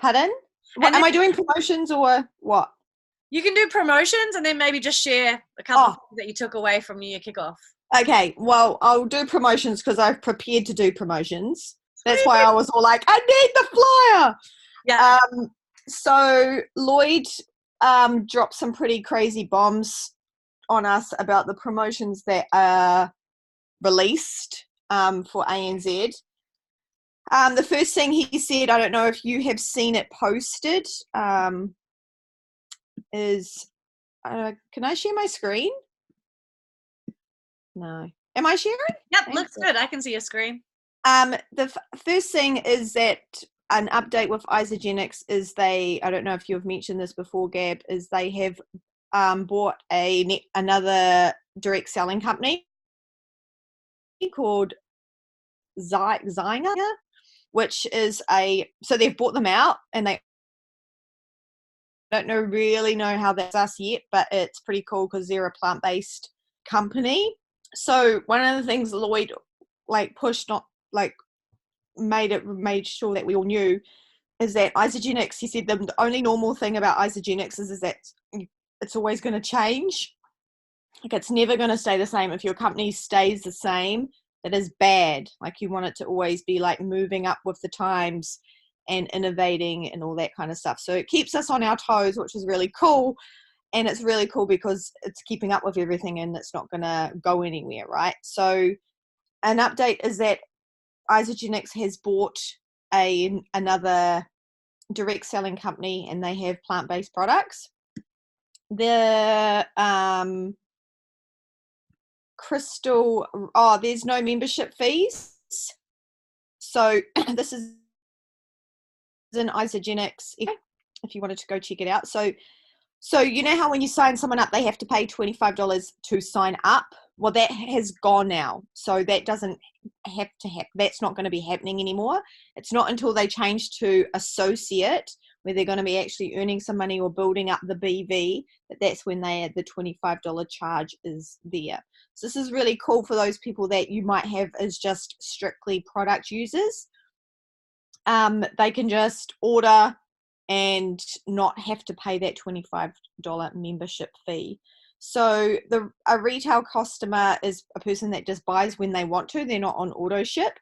Pardon? And Am I doing promotions or what? you can do promotions and then maybe just share a couple of things that you took away from your kickoff. Okay, well, I'll do promotions because I've prepared to do promotions. That's Sweet. why I was all like, I need the flyer. Yeah. So Lloyd dropped some pretty crazy bombs on us about the promotions that are released for ANZ. The first thing he said, I don't know if you have seen it posted, is can I share my screen? No. Am I sharing? Yep, looks good. I can see your screen. The first thing is that an update with Isagenix is I don't know if you've mentioned this before, Gab, is they have bought another direct selling company called Zynger, which is so they've bought them out and they don't really know how that's us yet, but it's pretty cool because they're a plant-based company. So one of the things Lloyd pushed, not made sure that we all knew, is that Isagenix, he said the only normal thing about Isagenix is that it's always going to change. Like, it's never going to stay the same. If your company stays the same, that is bad. Like, you want it to always be moving up with the times and innovating and all that kind of stuff. So it keeps us on our toes, which is really cool. And it's really cool because it's keeping up with everything and it's not going to go anywhere, right? So an update is that Isagenix has bought another direct selling company and they have plant-based products. The Crystal, there's no membership fees. So this is in Isagenix if you wanted to go check it out. So you know how when you sign someone up, they have to pay $25 to sign up? Well, that has gone now. So that doesn't have to happen. That's not going to be happening anymore. It's not until they change to associate, where they're going to be actually earning some money or building up the BV, that's when the $25 charge is there. So this is really cool for those people that you might have as just strictly product users. They can just order and not have to pay that $25 membership fee. So a retail customer is a person that just buys when they want to. They're not on auto ship.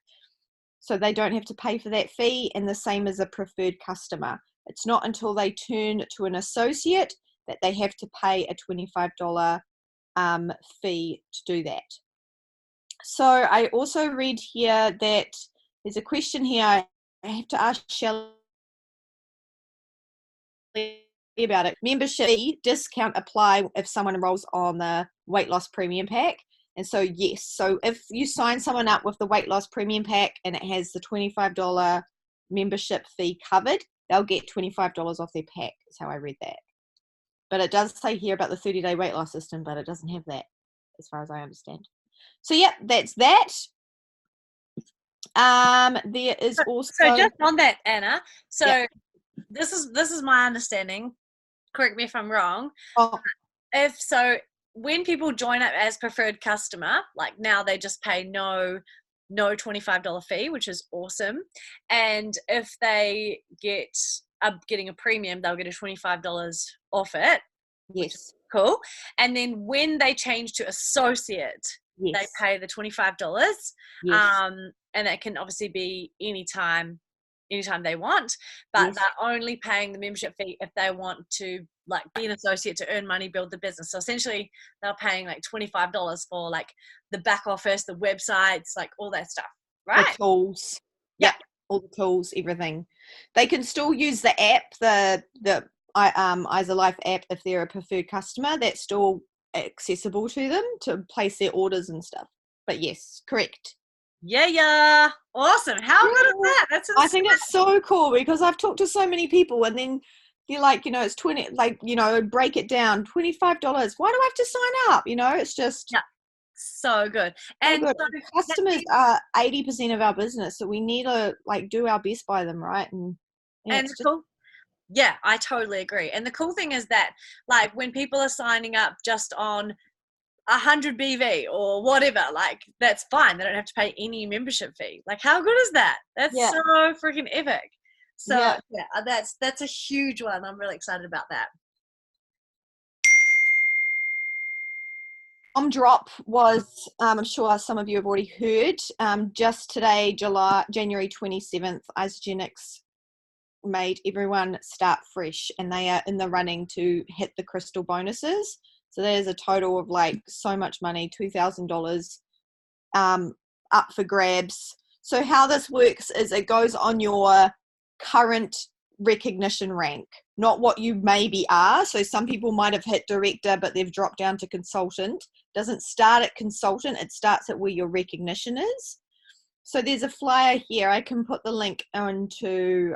So they don't have to pay for that fee, and the same as a preferred customer. It's not until they turn to an associate that they have to pay a $25 fee to do that. So I also read here that there's a question here I have to ask Shelley about it. Membership fee discount apply if someone enrolls on the weight loss premium pack. And so yes, so if you sign someone up with the weight loss premium pack and it has the $25 membership fee covered, they'll get $25 off their pack, is how I read that. But it does say here about the 30-day weight loss system, but it doesn't have that as far as I understand. So yeah, that's that. There is also, so just on that, Anna, so yep. This is my understanding, correct me if I'm wrong. If so, when people join up as preferred customer, like now they just pay no $25 fee, which is awesome. And if they getting a premium, they'll get a $25 off it. Yes. Cool. And then when they change to associate, yes. they pay the $25. Yes. And that can obviously be anytime they want, but they're only paying the membership fee if they want to be an associate to earn money, build the business. So essentially they're paying $25 for the back office, the websites, all that stuff, right? The tools. Yep. All the tools, everything. They can still use the app, the IsaLife app, if they're a preferred customer. That's still accessible to them to place their orders and stuff. But yes, correct. Yeah. Awesome. How good is that? That's insane. I think it's so cool because I've talked to so many people and then they're it's 20, break it down, $25. Why do I have to sign up? It's just so good. And so customers are 80% of our business, so we need to do our best by them, right? And it's cool. Yeah, I totally agree. And the cool thing is that when people are signing up just on 100 BV or whatever, that's fine. They don't have to pay any membership fee. How good is that? That's so freaking epic. So yeah, that's a huge one. I'm really excited about that. Drop was, I'm sure some of you have already heard, just today, January 27th, Isagenix made everyone start fresh, and they are in the running to hit the crystal bonuses. So there's a total of like so much money, $2,000 up for grabs. So how this works is it goes on your current recognition rank, not what you maybe are. So some people might have hit director, but they've dropped down to consultant. Doesn't start at consultant, it starts at where your recognition is. So there's a flyer here. I can put the link onto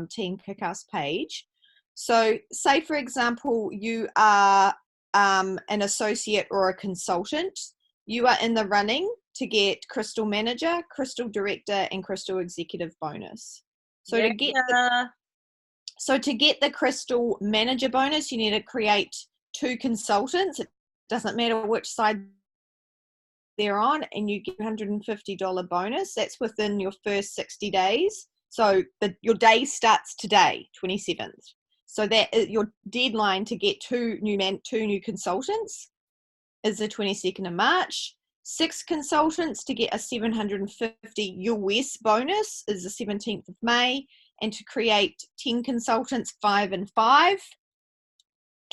Team Kickass page. So say, for example, you are an associate or a consultant. You are in the running to get Crystal Manager, Crystal Director, and Crystal Executive bonus. So to get the Crystal Manager bonus, you need to create 2 consultants. It doesn't matter which side they're on, and you get $150 bonus. That's within your first 60 days. So your day starts today, 27th. So that your deadline to get 2 new consultants is the 22nd of March. 6 consultants to get a $750 US bonus is the 17th of May. And to create 10 consultants, 5 and 5,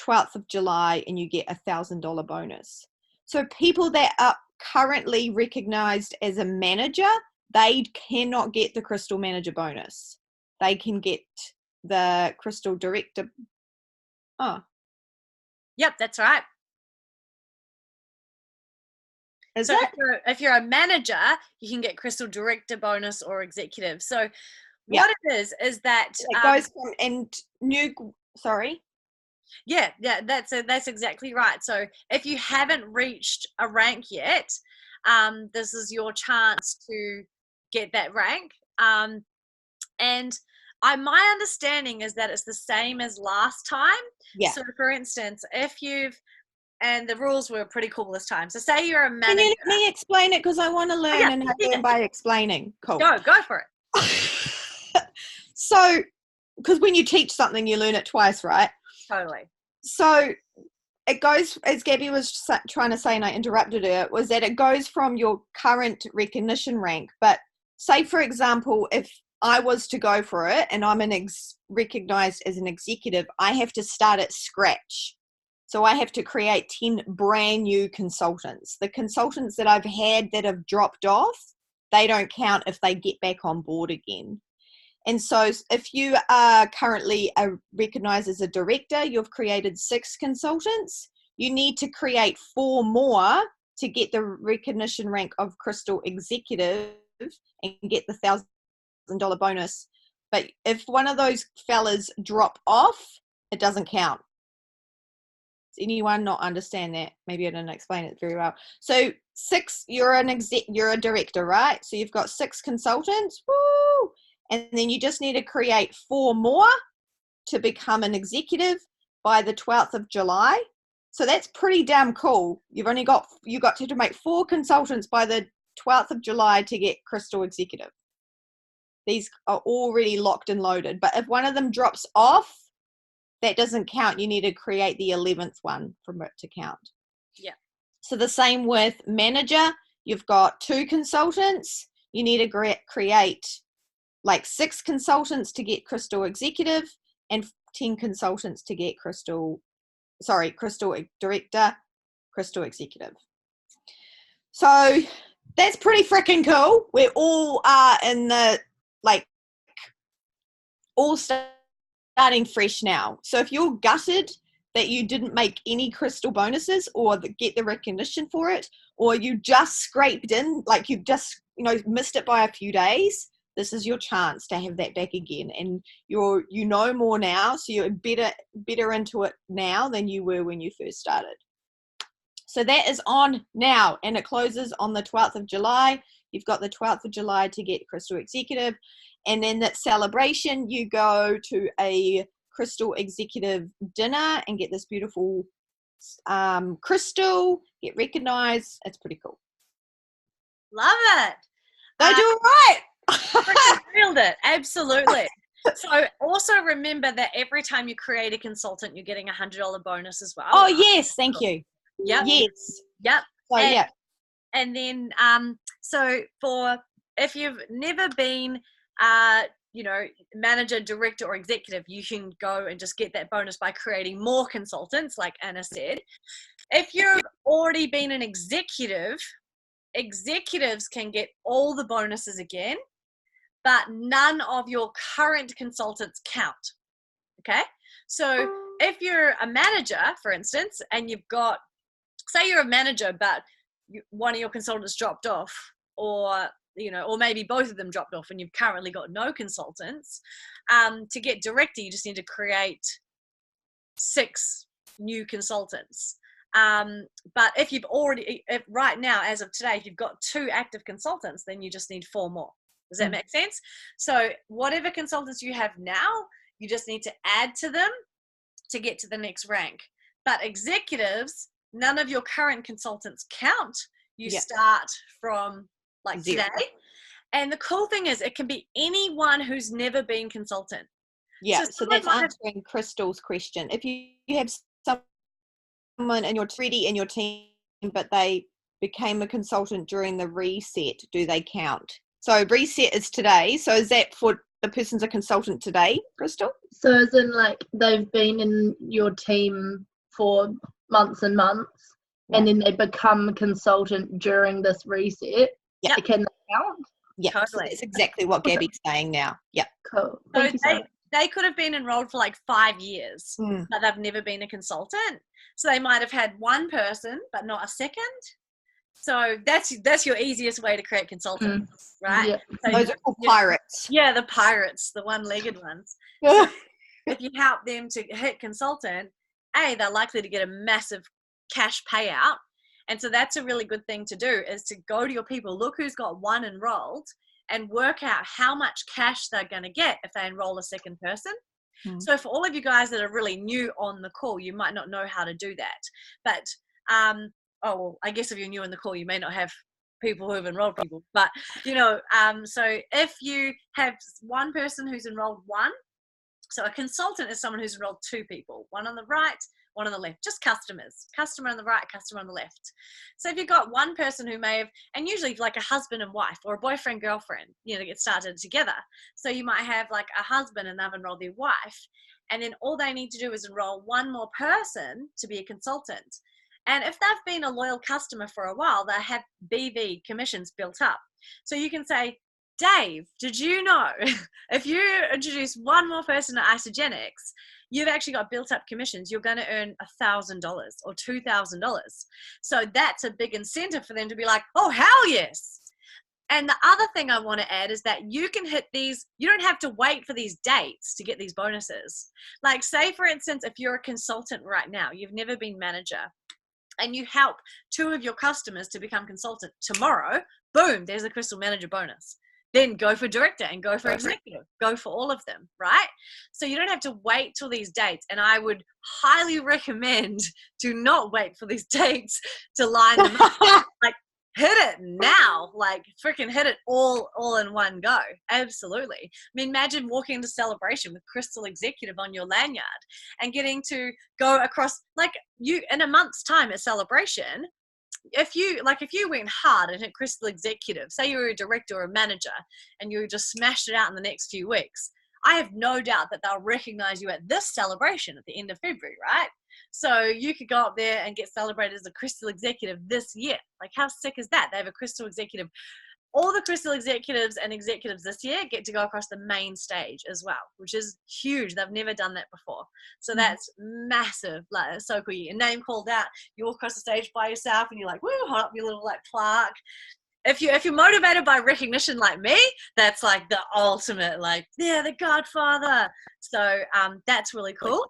12th of July, and you get a $1,000 bonus. So people that are currently recognized as a manager, they cannot get the Crystal Manager bonus. They can get the Crystal Director. Oh. Yep, that's right. So if you're a manager, you can get Crystal Director bonus or executive. So what it is that it goes from Yeah, that's exactly right. So if you haven't reached a rank yet, this is your chance to get that rank. And my understanding is that it's the same as last time. Yeah. So for instance, and the rules were pretty cool this time. So say you're a manager. Can you let me explain it? Because I want to learn and learn by explaining. Cool. Go for it. So, because when you teach something, you learn it twice, right? Totally. So it goes, as Gabby was trying to say, and I interrupted her, was that it goes from your current recognition rank. But say, for example, if I was to go for it and I'm recognized as an executive, I have to start at scratch. So I have to create 10 brand new consultants. The consultants that I've had that have dropped off, they don't count if they get back on board again. And so if you are currently recognized as a director, you've created 6 consultants. You need to create 4 more to get the recognition rank of Crystal Executive and get the $1,000 bonus. But if one of those fellas drop off, it doesn't count. Does anyone not understand that? Maybe I didn't explain it very well. So 6, you're a director, right? So you've got 6 consultants. Woo! And then you just need to create 4 more to become an executive by the 12th of July. So that's pretty damn cool. You got to make 4 consultants by the 12th of July to get Crystal Executive. These are already locked and loaded. But if one of them drops off, that doesn't count. You need to create the 11th one for it to count. Yeah. So the same with manager. You've got 2 consultants. You need to create like 6 consultants to get Crystal Executive and 10 consultants to get Crystal Director, Crystal Executive. So that's pretty freaking cool. We all are in the, all starting fresh now. So if you're gutted that you didn't make any Crystal bonuses or get the recognition for it, or you just scraped in, like you've just, missed it by a few days, this is your chance to have that back again. And you know more now, so you're better into it now than you were when you first started. So that is on now, and it closes on the 12th of July. You've got the 12th of July to get Crystal Executive. And then that celebration, you go to a Crystal Executive dinner and get this beautiful crystal, get recognized. It's pretty cool. Love it. They do it right. Nailed it. Absolutely. So also remember that every time you create a consultant, you're getting $100 bonus as well. Oh yes, thank you. Yep. Yes. Yep. So yeah. And then so for if you've never been manager, director, or executive, you can go and just get that bonus by creating more consultants, like Anna said. If you've already been an executive, executives can get all the bonuses again, but none of your current consultants count. Okay, so if you're a manager, for instance, and you've got, say you're a manager, but one of your consultants dropped off, or maybe both of them dropped off, and you've currently got no consultants, to get director, you just need to create 6 new consultants. But if right now, as of today, if you've got 2 active consultants, then you just need 4 more. Does that make sense? So whatever consultants you have now, you just need to add to them to get to the next rank. But executives, none of your current consultants count. You start from like 0 today. And the cool thing is it can be anyone who's never been consultant. Yeah, so that's answering Crystal's question. If you have someone in your team, but they became a consultant during the reset, do they count? So reset is today. So is that for the person's a consultant today, Crystal? So as in like they've been in your team for months and months, and then they become a consultant during this reset. Yeah. Can they count? Yeah, totally. So that's exactly what Gabby's saying now. Yeah. Cool. So they could have been enrolled for like 5 years, but they've never been a consultant. So they might have had one person, but not a second. So that's your easiest way to create consultants, right? Yeah. So those are called pirates. Yeah, the pirates, the one-legged ones. So if you help them to hit consultant, they're likely to get a massive cash payout. And so that's a really good thing to do, is to go to your people, look who's got one enrolled, and work out how much cash they're going to get if they enroll a second person. So for all of you guys that are really new on the call, you might not know how to do that. But I guess if you're new on the call, you may not have people who have enrolled people. But, so if you have one person who's enrolled 1, so a consultant is someone who's enrolled 2 people, one on the right, one on the left, just customers, customer on the right, customer on the left. So if you've got one person who may have, and usually like a husband and wife or a boyfriend, girlfriend, get started together. So you might have like a husband and they've enrolled their wife, and then all they need to do is enroll one more person to be a consultant. And if they've been a loyal customer for a while, they have BV commissions built up. So you can say, Dave, did you know if you introduce one more person to Isagenix, you've actually got built up commissions, you're going to earn $1,000 or $2,000. So that's a big incentive for them to be like, oh, hell yes. And the other thing I want to add is that you can hit these, you don't have to wait for these dates to get these bonuses. Like say, for instance, if you're a consultant right now, you've never been manager, and you help 2 of your customers to become consultant tomorrow, boom, there's a Crystal Manager bonus. Then go for director and go for executive, go for all of them, right? So you don't have to wait till these dates. And I would highly recommend to not wait for these dates to line them up. Like hit it now, like freaking hit it all in one go. Absolutely. I mean, imagine walking into Celebration with Crystal Executive on your lanyard and getting to go across, like you in a month's time at Celebration. If you went hard and hit Crystal Executive, say you were a director or a manager and you just smashed it out in the next few weeks, I have no doubt that they'll recognize you at this Celebration at the end of February, right? So you could go up there and get celebrated as a Crystal Executive this year. Like how sick is that? They have a Crystal Executive. All the Crystal Executives and executives this year get to go across the main stage as well, which is huge. They've never done that before. So that's massive. Like, so cool. Your name called out, you walk across the stage by yourself and you're like, woo, hold up your little like plaque. If you're motivated by recognition like me, that's like the ultimate, like, yeah, the Godfather. So that's really cool.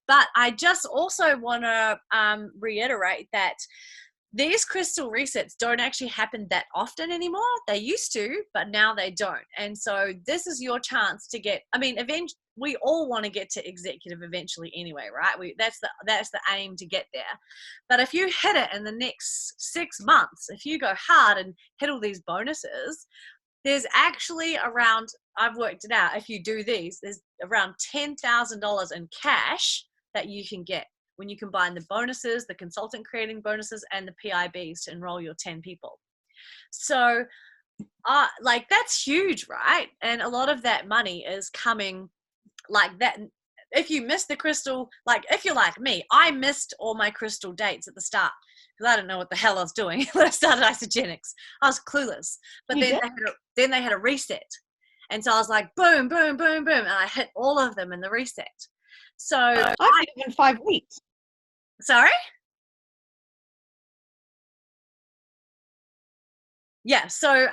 But I just also want to reiterate that these crystal resets don't actually happen that often anymore. They used to, but now they don't. And so this is your chance to get, I mean, eventually we all want to get to executive eventually anyway, right? That's the aim, to get there. But if you hit it in the next 6 months, if you go hard and hit all these bonuses, there's actually around I've worked it out. If you do these, there's around $10,000 in cash that you can get when you combine the bonuses, the consultant creating bonuses, and the PIBs to enroll your 10 people. So like that's huge, right? And a lot of that money is coming like that. If you miss the crystal, like if you're like me, I missed all my crystal dates at the start because I didn't know what the hell I was doing when I started Isagenix. I was clueless. But then they had a reset. And so I was like, boom, boom, boom, boom. And I hit all of them in the reset. So I did it in 5 weeks. Sorry? Yeah, so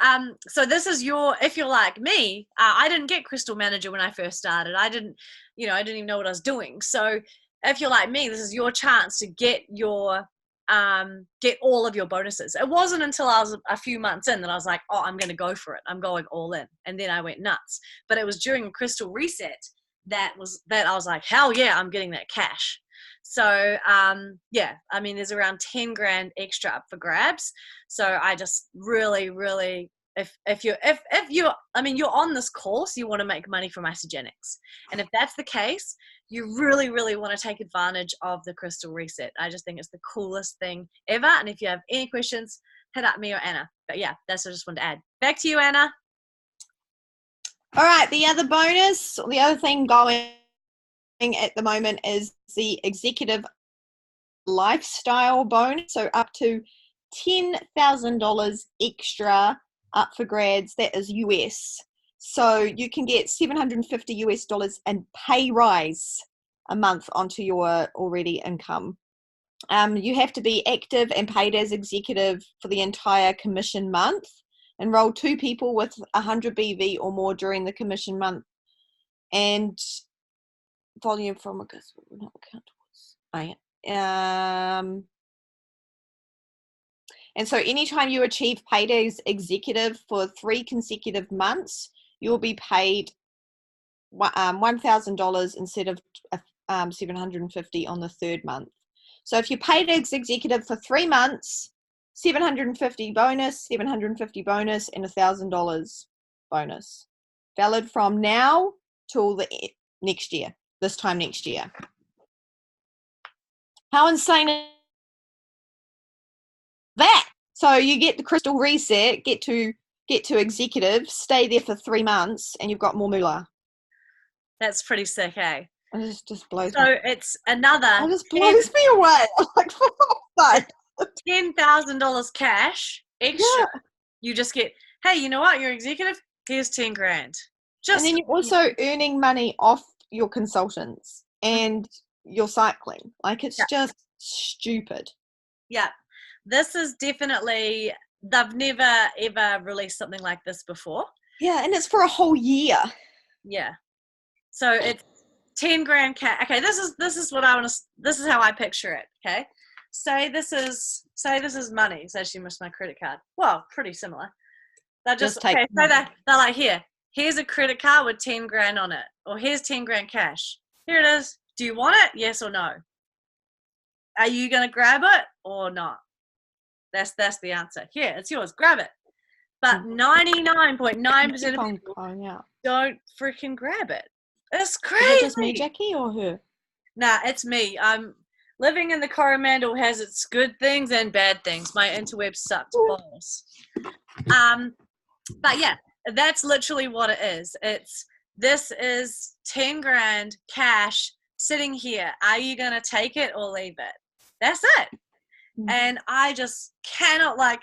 this is if you're like me, I didn't get Crystal Manager when I first started. I didn't even know what I was doing. So if you're like me, this is your chance to get all of your bonuses. It wasn't until I was a few months in that I was like, oh, I'm going to go for it. I'm going all in. And then I went nuts. But it was during Crystal Reset that I was like, hell yeah, I'm getting that cash. So yeah, I mean, there's around 10 grand extra up for grabs. So I just really, really, if you're on this course, you want to make money from Isagenix. And if that's the case, you really, really want to take advantage of the Crystal Reset. I just think it's the coolest thing ever. And if you have any questions, hit up me or Anna. But yeah, that's what I just wanted to add. Back to you, Anna. All right, the other bonus, the other thing going at the moment is the executive lifestyle bonus. So up to $10,000 extra up for grads. That is US. So you can get $750 and pay rise a month onto your already income. You have to be active and paid as executive for the entire commission month. Enroll 2 people with 100 BV or more during the commission month. And volume from another account was. And so anytime you achieve paid as executive for 3 consecutive months, you'll be paid $1,000 instead of $750 on the 3rd month. So if you're paid as executive for 3 months, $750 bonus, $750 bonus, and $1,000 bonus. Valid from now till the next year, this time next year. How insane is that? So you get the Crystal Reset, get to executive, stay there for 3 months, and you've got more moolah. That's pretty sick, eh? It just blows me. So it's another. It just blows me away. Like, for fuck's sake. $10,000 cash extra. Yeah. You just get, hey, you know what? You're executive. Here's 10 grand. And then you're also earning money off your consultants and your cycling. Like, it's just stupid. Yeah. This is definitely, they've never ever released something like this before. Yeah, and it's for a whole year. Yeah. So it's 10 grand cash. Okay, this is what I want to. This is how I picture it. Okay, say this is money. It's actually missed my credit card. Well, pretty similar. They're just okay. So they're like, here's a credit card with 10 grand on it, or here's 10 grand cash. Here it is. Do you want it? Yes or no? Are you gonna grab it or not? That's the answer. Here, it's yours. Grab it. But 99.9% of people don't freaking grab it. It's crazy. Is it just me, Jackie, or her? Nah, it's me. Living in the Coromandel has its good things and bad things. My interweb sucked balls. But yeah, that's literally what it is. This is 10 grand cash sitting here. Are you gonna take it or leave it? That's it. Mm-hmm. And I just cannot, like,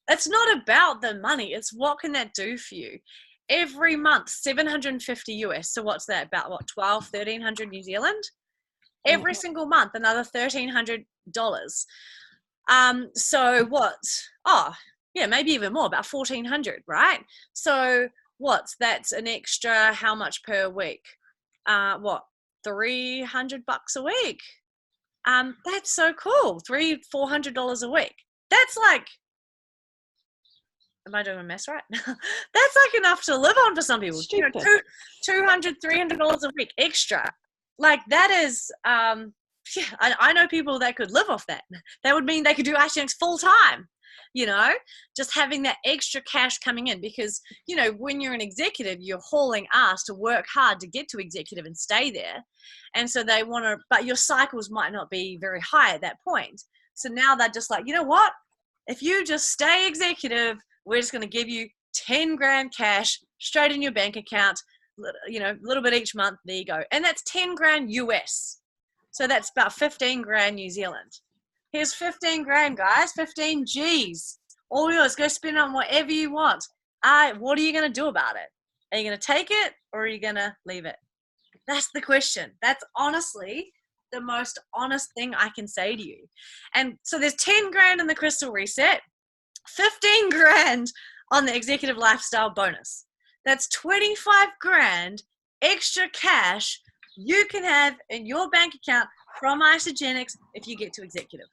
it's not about the money. It's what can that do for you? Every month, $750 US. So what's that? About what, 1,300 New Zealand? Every single month, another $1,300. So what? Oh, yeah, maybe even more, about 1,400, right? So that's an extra, how much per week? $300 a week. That's so cool. $400 a week. That's like, am I doing a mess right? That's like enough to live on for some people. You know, $200, $300 a week extra. Like that is, I know people that could live off that. That would mean they could do Isagenix full time. you know, just having that extra cash coming in, because, you know, when you're an executive, you're hauling ass to work hard to get to executive and stay there. And so they want to, but your cycles might not be very high at that point. So now they're just like, you know what? If you just stay executive, we're just going to give you 10 grand cash straight in your bank account, you know, a little bit each month. There you go. And that's 10 grand US. So that's about 15 grand New Zealand. Here's 15 grand, guys, 15 G's. All yours. Go spend on whatever you want. What are you going to do about it? Are you going to take it or are you going to leave it? That's the question. That's honestly the most honest thing I can say to you. And so there's 10 grand in the Crystal Reset, 15 grand on the Executive Lifestyle Bonus. That's 25 grand extra cash you can have in your bank account from Isagenix if you get to executive.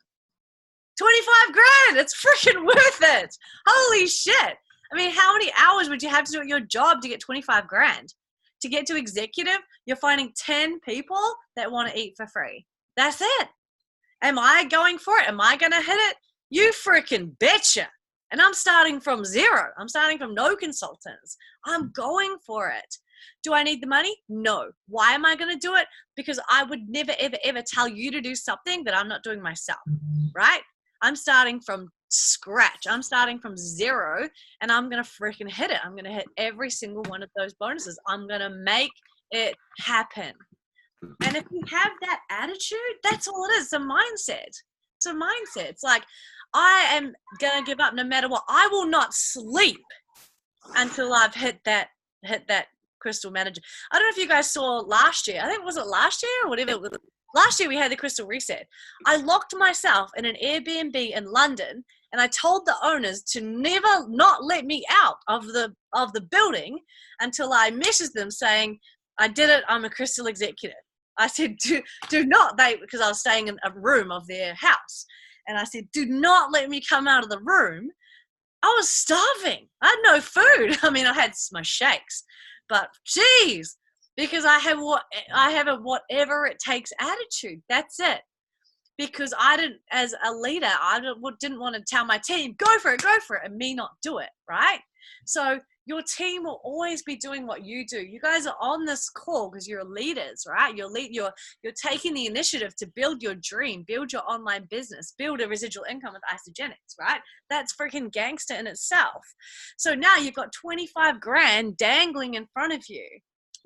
25 grand, it's freaking worth it. Holy shit. I mean, how many hours would you have to do at your job to get 25 grand? To get to executive, you're finding 10 people that want to eat for free. That's it. Am I going for it? Am I going to hit it? You freaking betcha. And I'm starting from zero. I'm starting from no consultants. I'm going for it. Do I need the money? No. Why am I going to do it? Because I would never, ever, ever tell you to do something that I'm not doing myself, right? I'm starting from scratch. I'm starting from zero, and I'm going to freaking hit it. I'm going to hit every single one of those bonuses. I'm going to make it happen. And if you have that attitude, that's all it is. It's a mindset. It's a mindset. It's like, I am going to give up no matter what. I will not sleep until I've hit that Crystal Manager. I don't know if you guys saw last year. I think, was it last year or whatever? Last year we had the Crystal Reset. I locked myself in an Airbnb in London, and I told the owners to never not let me out of the building until I messaged them saying, I did it, I'm a Crystal executive. I said, do not, because I was staying in a room of their house. And I said, do not let me come out of the room. I was starving. I had no food. I mean, I had my shakes, but geez, because I have a whatever it takes attitude. That's it. Because I didn't, as a leader, I didn't want to tell my team, go for it, and me not do it, right? So your team will always be doing what you do. You guys are on this call because you're leaders, right? You're taking the initiative to build your dream, build your online business, build a residual income with Isagenix, right? That's freaking gangster in itself. So now you've got 25 grand dangling in front of you.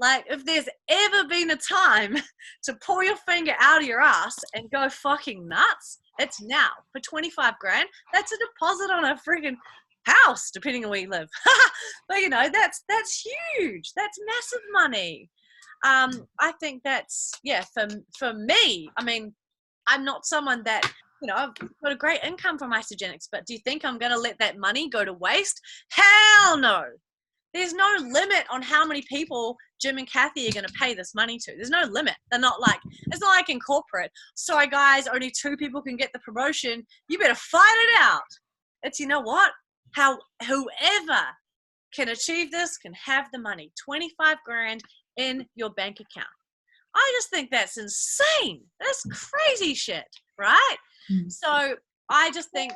Like, if there's ever been a time to pull your finger out of your ass and go fucking nuts, it's now. For 25 grand, that's a deposit on a freaking house, depending on where you live. But you know, that's huge. That's massive money. I think that's, yeah, for me, I mean, I'm not someone that, you know, I've got a great income from Isagenix, but do you think I'm going to let that money go to waste? Hell no. There's no limit on how many people Jim and Kathy are going to pay this money to. There's no limit. They're not like, it's not like in corporate. Sorry guys, only 2 people can get the promotion. You better fight it out. It's, you know what? Whoever can achieve this can have the money. 25 grand in your bank account. I just think that's insane. That's crazy shit, right? So I just think,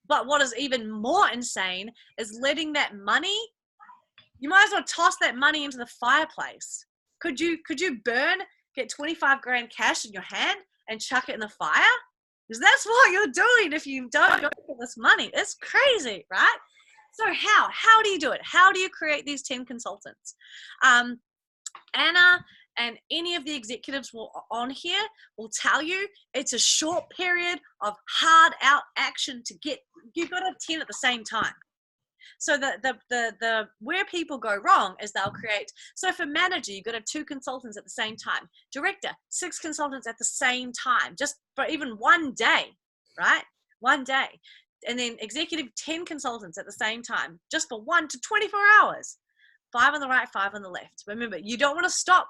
but what is even more insane is letting that money, you might as well toss that money into the fireplace. Could you get 25 grand cash in your hand and chuck it in the fire? Because that's what you're doing if you don't go for this money. It's crazy, right? So how do you do it? How do you create these 10 consultants? Anna and any of the executives on here will tell you it's a short period of hard out action to get. You've got to have 10 at the same time. So the where people go wrong is they'll create, so for manager, you've got to have 2 consultants at the same time. Director, 6 consultants at the same time, just for even one day, right? One day. And then executive, 10 consultants at the same time, just for 1 to 24 hours. 5 on the right, 5 on the left. Remember, you don't want to stop.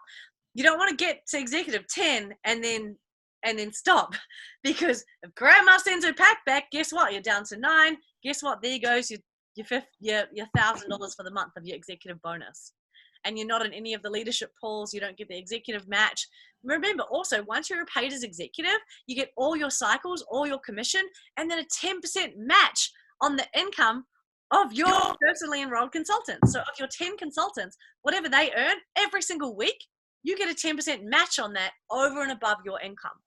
You don't want to get to executive 10 and then stop, because if grandma sends her pack back, guess what? You're down to 9. Guess what? There goes your $1,000 for the month of your executive bonus. And you're not in any of the leadership pools. You don't get the executive match. Remember, also, once you're paid as executive, you get all your cycles, all your commission, and then a 10% match on the income of your personally enrolled consultants. So of your 10 consultants, whatever they earn every single week, you get a 10% match on that over and above your income.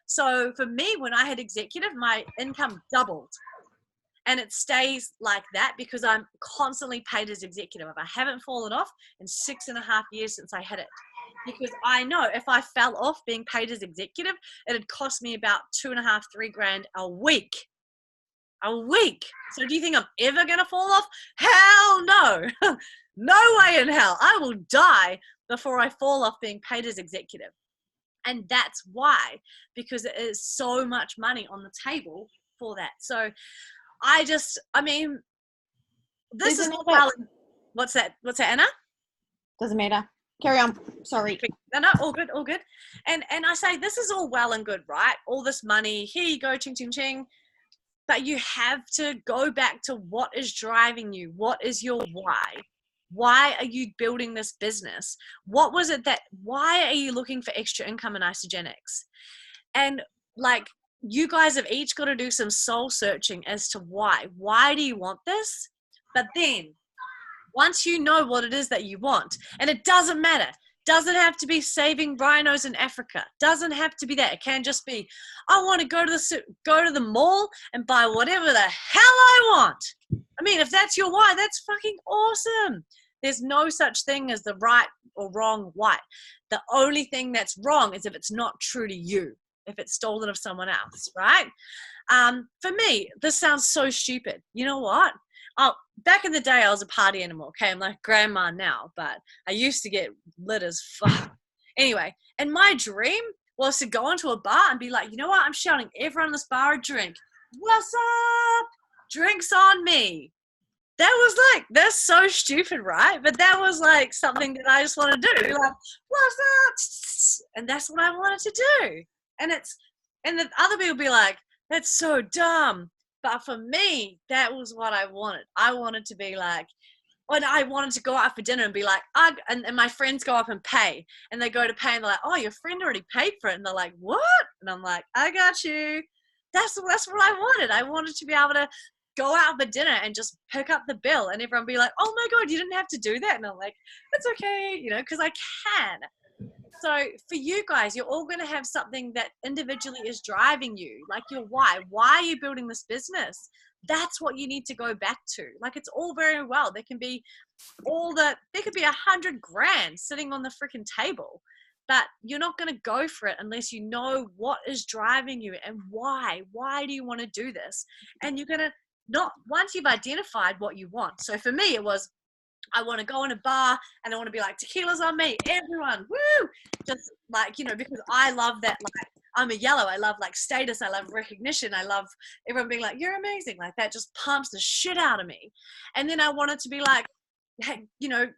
So for me, when I had executive, my income doubled. And it stays like that because I'm constantly paid as executive. I haven't fallen off in 6.5 years since I had it. Because I know if I fell off being paid as executive, it'd cost me about 2.5, 3 grand a week. A week. So do you think I'm ever going to fall off? Hell no. No way in hell. I will die before I fall off being paid as executive. And that's why, because it is so much money on the table for that. So this is what's that, Anna? Doesn't matter. Carry on. Sorry. No, all good. And I say, this is all well and good, right? All this money, here you go, ching, ching, ching. But you have to go back to what is driving you. What is your why? Why are you building this business? What was it why are you looking for extra income in Isagenix? And like, you guys have each got to do some soul searching as to why. Why do you want this? But then once you know what it is that you want, and it doesn't matter, doesn't have to be saving rhinos in Africa, doesn't have to be that. It can just be, I want to go to the mall and buy whatever the hell I want. I mean, if that's your why, that's fucking awesome. There's no such thing as the right or wrong why. The only thing that's wrong is if it's not true to you, if it's stolen of someone else, right? For me, this sounds so stupid. You know what? Back in the day, I was a party animal. Okay, I'm like grandma now, but I used to get lit as fuck. Anyway, and my dream was to go into a bar and be like, you know what? I'm shouting everyone in this bar a drink. What's up? Drinks on me. That was like, that's so stupid, right? But that was like something that I just want to do. Like, what's up? And that's what I wanted to do. And the other people be like, that's so dumb. But for me, that was what I wanted. I wanted to be like, when I wanted to go out for dinner and be like, and my friends go up and pay. And they go to pay and they're like, oh, your friend already paid for it. And they're like, what? And I'm like, I got you. That's what I wanted. I wanted to be able to go out for dinner and just pick up the bill. And everyone be like, oh my God, you didn't have to do that. And I'm like, it's okay, because I can. So for you guys, you're all going to have something that individually is driving you, like your why. Why are you building this business? That's what you need to go back to. Like, it's all very well. There could be there could be 100 grand sitting on the freaking table, but you're not going to go for it unless you know what is driving you and why. Why do you want to do this? And you're going to once you've identified what you want. So for me, it was, I want to go in a bar and I want to be like, tequila's on me, everyone, woo! Just like, because I love that, like, I'm a yellow. I love like status. I love recognition. I love everyone being like, you're amazing. Like, that just pumps the shit out of me. And then I wanted to be like, hey,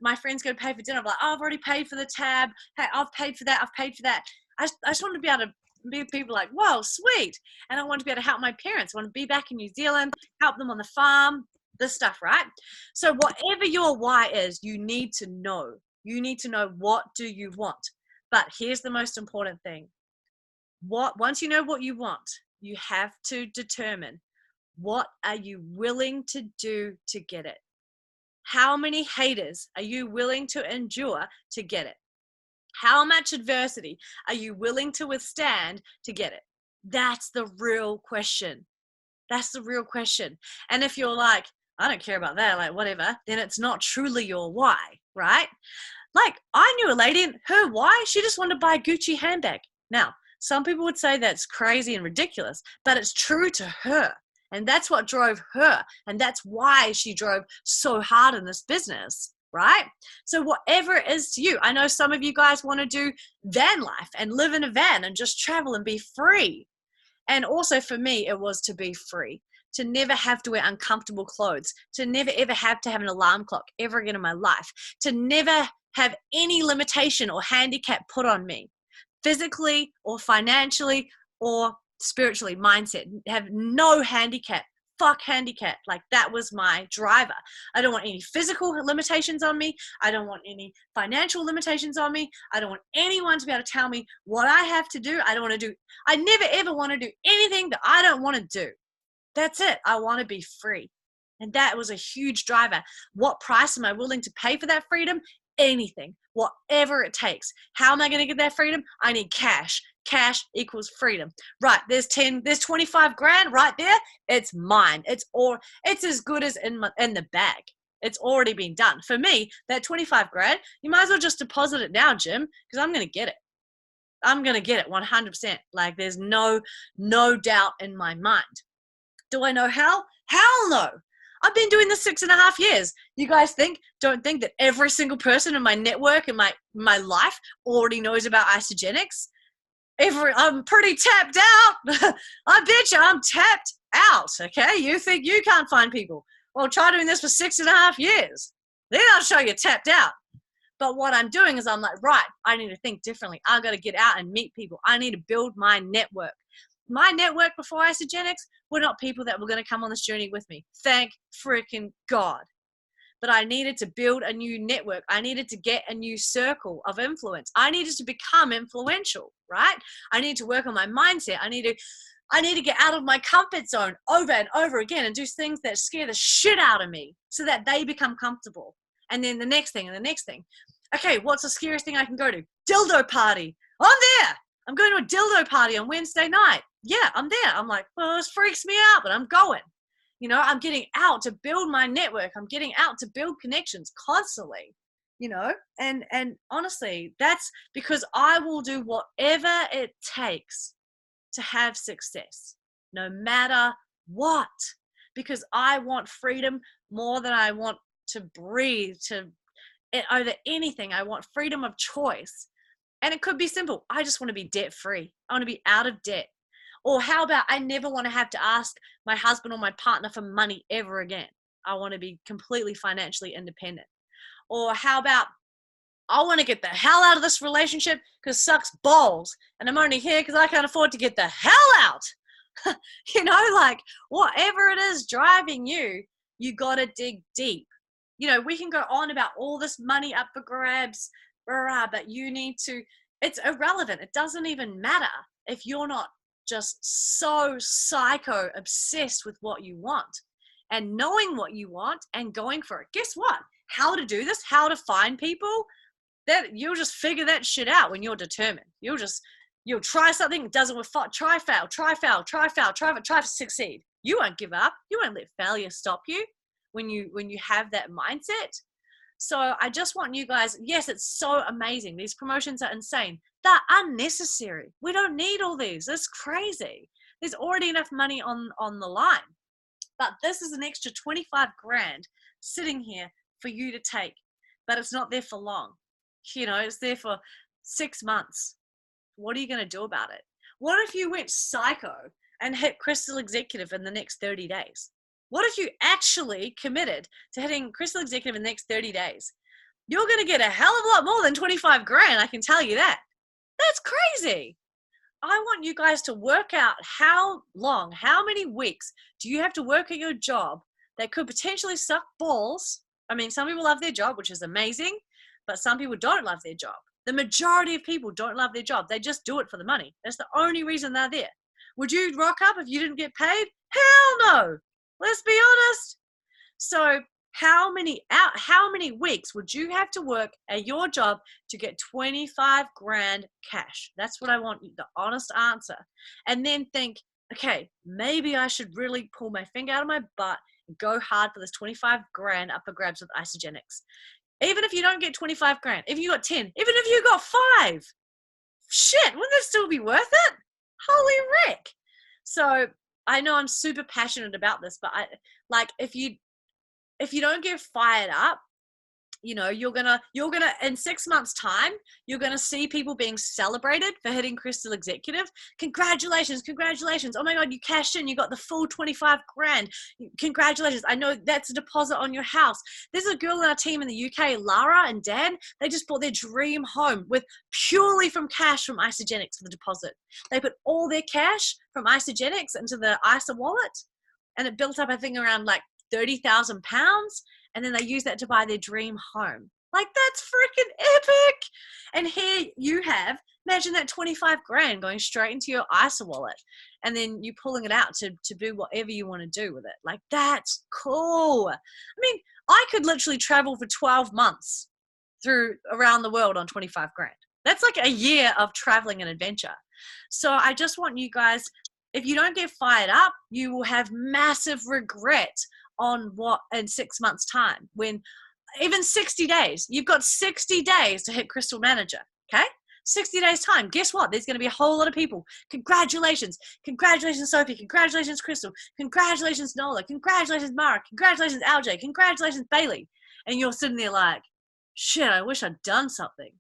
my friends go to pay for dinner. I'm like, oh, I've already paid for the tab. Hey, I've paid for that. I've paid for that. I just want to be able to be people like, whoa, sweet. And I want to be able to help my parents. I want to be back in New Zealand, help them on the farm, this stuff, right? So whatever your why is, you need to know. You need to know, what do you want? But here's the most important thing. Once you know what you want, you have to determine, what are you willing to do to get it? How many haters are you willing to endure to get it? How much adversity are you willing to withstand to get it? That's the real question. That's the real question. And if you're like, I don't care about that, like whatever, then it's not truly your why, right? Like, I knew a lady, and her why, she just wanted to buy a Gucci handbag. Now, some people would say that's crazy and ridiculous, but it's true to her. And that's what drove her. And that's why she drove so hard in this business, right? So whatever it is to you, I know some of you guys want to do van life and live in a van and just travel and be free. And also for me, it was to be free, to never have to wear uncomfortable clothes, to never ever have to have an alarm clock ever again in my life, to never have any limitation or handicap put on me, physically or financially or spiritually, mindset, have no handicap. Fuck handicap. Like, that was my driver. I don't want any physical limitations on me. I don't want any financial limitations on me. I don't want anyone to be able to tell me what I have to do. I never ever want to do anything that I don't want to do. That's it. I want to be free. And that was a huge driver. What price am I willing to pay for that freedom? Anything, whatever it takes. How am I going to get that freedom? I need cash. Cash equals freedom. Right, there's 25 grand right there. It's mine. It's as good as in the bag. It's already been done. For me, that 25 grand, you might as well just deposit it now, Jim, because I'm going to get it. I'm going to get it 100%. Like, there's no doubt in my mind. Do I know how? Hell no. I've been doing this 6.5 years. You guys don't think that every single person in my network and my life already knows about Isagenix? I'm pretty tapped out. I bet you I'm tapped out, okay? You think you can't find people. Well, try doing this for 6.5 years. Then I'll show you tapped out. But what I'm doing is I'm like, right, I need to think differently. I've got to get out and meet people. I need to build my network. My network before Isagenix were not people that were going to come on this journey with me. Thank freaking God. But I needed to build a new network. I needed to get a new circle of influence. I needed to become influential, right? I need to work on my mindset. I need to get out of my comfort zone over and over again and do things that scare the shit out of me so that they become comfortable. And then the next thing and the next thing. Okay, what's the scariest thing I can go to? Dildo party. I'm there. I'm going to a dildo party on Wednesday night. Yeah, I'm there. I'm like, well, this freaks me out, but I'm going. You know, I'm getting out to build my network. I'm getting out to build connections constantly, you know, and honestly, that's because I will do whatever it takes to have success, no matter what, because I want freedom more than I want to breathe, over anything. I want freedom of choice. And it could be simple. I just want to be debt free. I want to be out of debt. Or how about I never want to have to ask my husband or my partner for money ever again. I want to be completely financially independent. Or how about I want to get the hell out of this relationship because it sucks balls. And I'm only here because I can't afford to get the hell out. You know, like whatever it is driving you, you got to dig deep. You know, we can go on about all this money up for grabs, but you need to, it's irrelevant. It doesn't even matter if you're not just so psycho obsessed with what you want and knowing what you want and going for it. Guess what? How to do this, how to find people, that you'll just figure that shit out when you're determined. You'll try something, it doesn't work, try, fail, succeed. You won't give up. You won't let failure stop you when you have that mindset. So I just want you guys, yes, it's so amazing. These promotions are insane. They're unnecessary. We don't need all these. It's crazy. There's already enough money on the line. But this is an extra 25 grand sitting here for you to take. But it's not there for long. You know, it's there for 6 months. What are you going to do about it? What if you went psycho and hit Crystal Executive in the next 30 days? What if you actually committed to hitting Crystal Executive in the next 30 days? You're going to get a hell of a lot more than 25 grand, I can tell you that. That's crazy. I want you guys to work out how many weeks do you have to work at your job that could potentially suck balls. I mean, some people love their job, which is amazing, but some people don't love their job. The majority of people don't love their job. They just do it for the money. That's the only reason they're there. Would you rock up if you didn't get paid? Hell no. Let's be honest. So how many weeks would you have to work at your job to get 25 grand cash? That's what I want, the honest answer. And then think, okay, maybe I should really pull my finger out of my butt and go hard for this 25 grand up for grabs with Isagenix. Even if you don't get 25 grand, if you got 10, even if you got 5, shit, wouldn't that still be worth it? Holy Rick. So I know I'm super passionate about this, but if you don't get fired up, you know, you're gonna in 6 months time, you're gonna see people being celebrated for hitting Crystal Executive. Congratulations. Oh my God, you cashed in, you got the full 25 grand. Congratulations. I know that's a deposit on your house. There's a girl in our team in the UK, Lara and Dan, they just bought their dream home with purely from cash from Isagenix for the deposit. They put all their cash from Isagenix into the ISA wallet, and it built up, I think, around like £30,000, and then they use that to buy their dream home. Like, that's freaking epic. And here you have Imagine that 25 grand going straight into your ISA wallet and then you pulling it out to do whatever you want to do with it. Like, that's cool. I mean, I could literally travel for 12 months around the world on 25 grand. That's like a year of traveling and adventure. So I just want you guys, if you don't get fired up, you will have massive regret in 6 months' time, when even 60 days, you've got 60 days to hit Crystal Manager. Okay. 60 days time. Guess what? There's going to be a whole lot of people. Congratulations. Congratulations, Sophie. Congratulations, Crystal. Congratulations, Nola. Congratulations, Mara. Congratulations, LJ. Congratulations, Bailey. And you're sitting there like, shit, I wish I'd done something.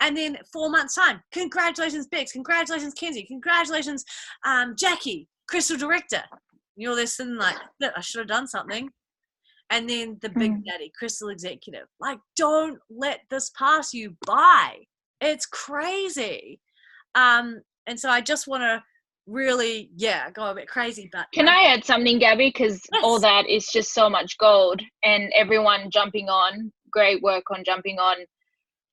And then 4 months time, congratulations, Bex. Congratulations, Kenzie. Congratulations, Jackie, Crystal Director. You're there sitting like, I should have done something. And then the Big Daddy, Crystal Executive. Like, don't let this pass you by. It's crazy. And so I just want to really, go a bit crazy. But can I add something, Gabby? Because all that is just so much gold, and everyone jumping on, great work on jumping on.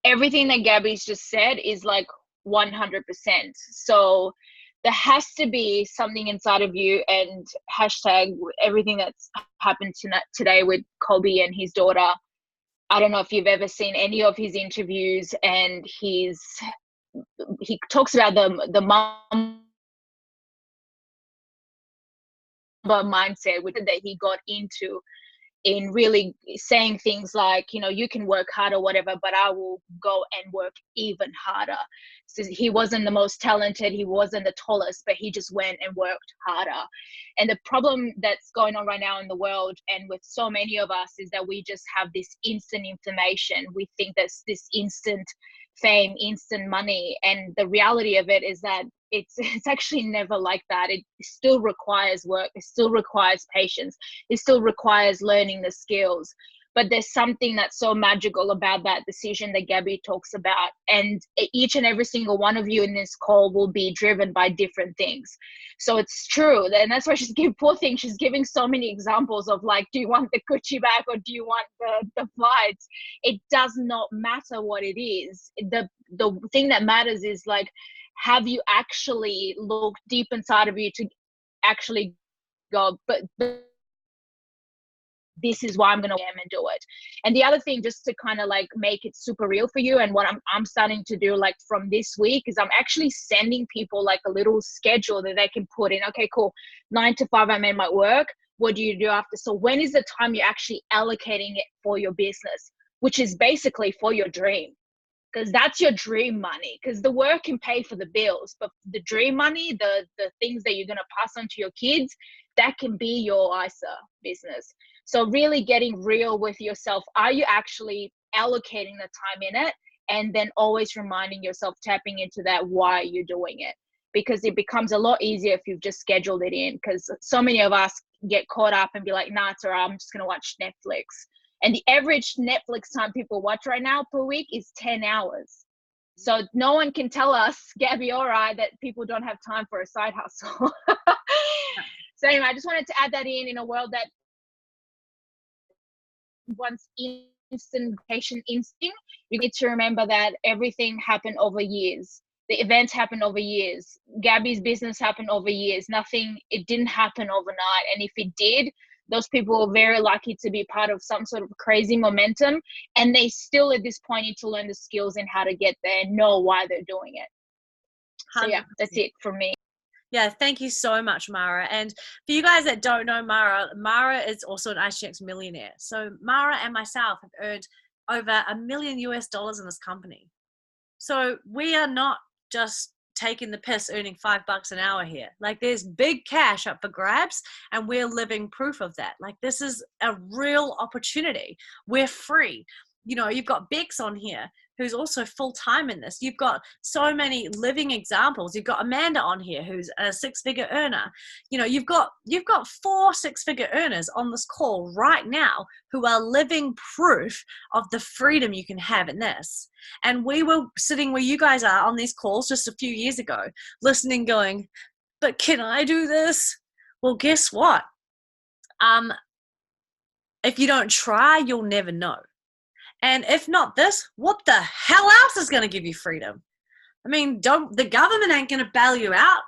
Everything that Gabby's just said is like 100%. So there has to be something inside of you, and hashtag everything that's happened today with Colby and his daughter. I don't know if you've ever seen any of his interviews, and he talks about the mom mindset that he got into, in really saying things like, you can work hard or whatever, but I will go and work even harder. So he wasn't the most talented, he wasn't the tallest, but he just went and worked harder. And the problem that's going on right now in the world, and with so many of us, is that we just have this instant information. We think that's this instant fame, instant money. And the reality of it is that it's actually never like that. It still requires work. It still requires patience. It still requires learning the skills. But there's something that's so magical about that decision that Gabby talks about. And each and every single one of you in this call will be driven by different things. So it's true. And that's why she's giving so many examples of like, do you want the Gucci bag or do you want the flights? It does not matter what it is. The thing that matters is like, have you actually looked deep inside of you to actually go, but this is why I'm going to and do it. And the other thing, just to kind of like make it super real for you, and what I'm starting to do like from this week, is I'm actually sending people like a little schedule that they can put in. Okay, cool. 9 to 5, I'm in my work. What do you do after? So when is the time you're actually allocating it for your business, which is basically for your dream? Because that's your dream money, because the work can pay for the bills, but the dream money, the things that you're going to pass on to your kids, that can be your ISA business. So really getting real with yourself. Are you actually allocating the time in it? And then always reminding yourself, tapping into that why you're doing it, because it becomes a lot easier if you've just scheduled it in. Because so many of us get caught up and be like, nah, it's all right, I'm just going to watch Netflix. And the average Netflix time people watch right now per week is 10 hours. So no one can tell us, Gabby or I, that people don't have time for a side hustle. So anyway, I just wanted to add that in a world that wants instant patient instinct. You need to remember that everything happened over years. The events happened over years. Gabby's business happened over years. It didn't happen overnight. And if it did, those people are very lucky to be part of some sort of crazy momentum. And they still at this point need to learn the skills and how to get there and know why they're doing it. So yeah, that's it from me. Yeah, thank you so much, Mara. And for you guys that don't know Mara is also an ICX millionaire. So Mara and myself have earned over $1 million in this company. So we are not just taking the piss earning $5 an hour here. Like, there's big cash up for grabs, and we're living proof of that. Like, this is a real opportunity. We're free. You've got Bex on here, who's also full-time in this. You've got so many living examples. You've got Amanda on here, who's a 6-figure earner. You've got 4 6-figure earners on this call right now who are living proof of the freedom you can have in this. And we were sitting where you guys are on these calls just a few years ago, listening, going, but can I do this? Well, guess what? If you don't try, you'll never know. And if not this, what the hell else is going to give you freedom? I mean, the government ain't going to bail you out.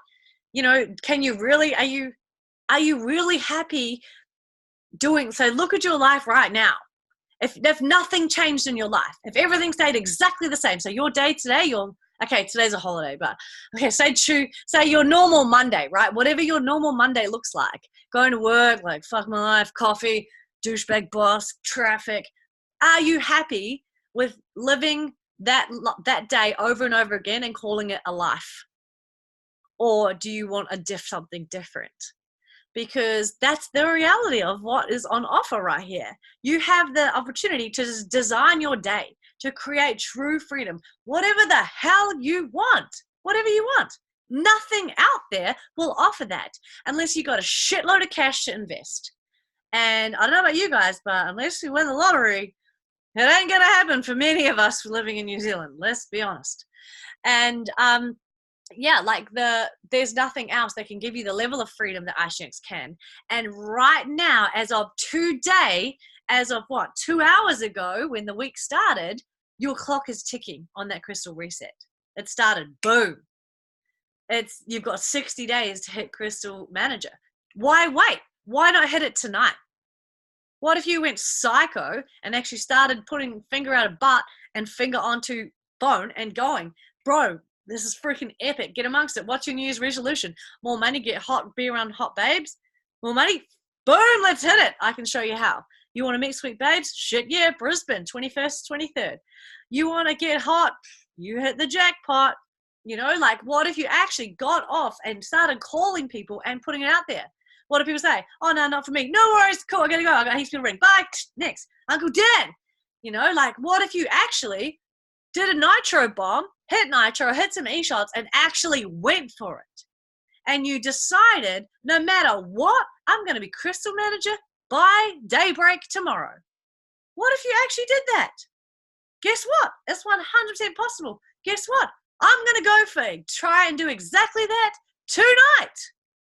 You know, are you really happy doing, so look at your life right now. If nothing changed in your life, if everything stayed exactly the same, so your day today, okay, today's a holiday, but okay, say your normal Monday, right? Whatever your normal Monday looks like, going to work, like fuck my life, coffee, douchebag boss, traffic. Are you happy with living that day over and over again and calling it a life? Or do you want something different? Because that's the reality of what is on offer right here. You have the opportunity to just design your day, to create true freedom, whatever the hell you want, whatever you want. Nothing out there will offer that unless you got a shitload of cash to invest. And I don't know about you guys, but unless you win the lottery, it ain't going to happen for many of us living in New Zealand. Let's be honest. And yeah, like there's nothing else that can give you the level of freedom that Icegenix can. And right now, as of today, as of 2 hours ago, when the week started, your clock is ticking on that crystal reset. It started, boom. You've got 60 days to hit Crystal Manager. Why wait? Why not hit it tonight? What if you went psycho and actually started putting finger out of butt and finger onto bone and going, bro, this is freaking epic. Get amongst it. What's your New Year's resolution? More money, be around hot babes. More money? Boom, let's hit it. I can show you how. You want to meet sweet babes? Shit, yeah, Brisbane, 21st, 23rd. You want to get hot? You hit the jackpot. You know, like what if you actually got off and started calling people and putting it out there? What do people say? Oh, no, not for me. No worries. Cool, I got to go. I got heaps of ring. Bye. Next. Uncle Dan. You know, like what if you actually did a nitro bomb, hit nitro, hit some e-shots, and actually went for it. And you decided, no matter what, I'm going to be Crystal Manager by daybreak tomorrow. What if you actually did that? Guess what? It's 100% possible. Guess what? I'm going to try and do exactly that tonight.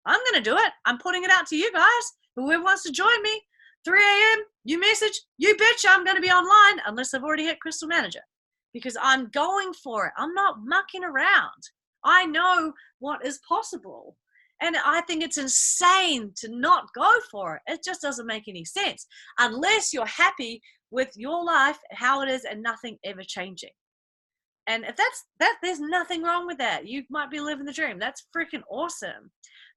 I'm going to do it. I'm putting it out to you guys. Whoever wants to join me, 3 a.m., you message, you betcha I'm going to be online unless I've already hit Crystal Manager. Because I'm going for it. I'm not mucking around. I know what is possible. And I think it's insane to not go for it. It just doesn't make any sense. Unless you're happy with your life, how it is, and nothing ever changing. And if there's nothing wrong with that. You might be living the dream. That's freaking awesome.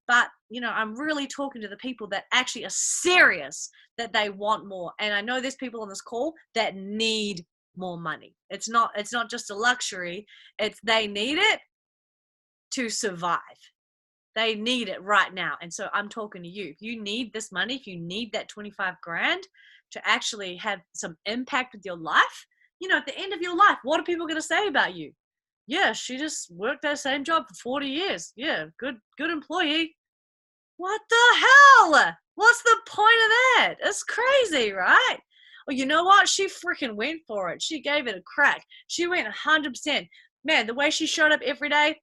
But, you know, I'm really talking to the people that actually are serious that they want more. And I know there's people on this call that need more money. It's not just a luxury. They need it to survive. They need it right now. And so I'm talking to you. If you need this money, if you need that 25 grand to actually have some impact with your life, you know, at the end of your life, what are people going to say about you? Yeah, she just worked that same job for 40 years. Yeah, good employee. What the hell? What's the point of that? It's crazy, right? Well, you know what? She freaking went for it. She gave it a crack. She went 100%. Man, the way she showed up every day,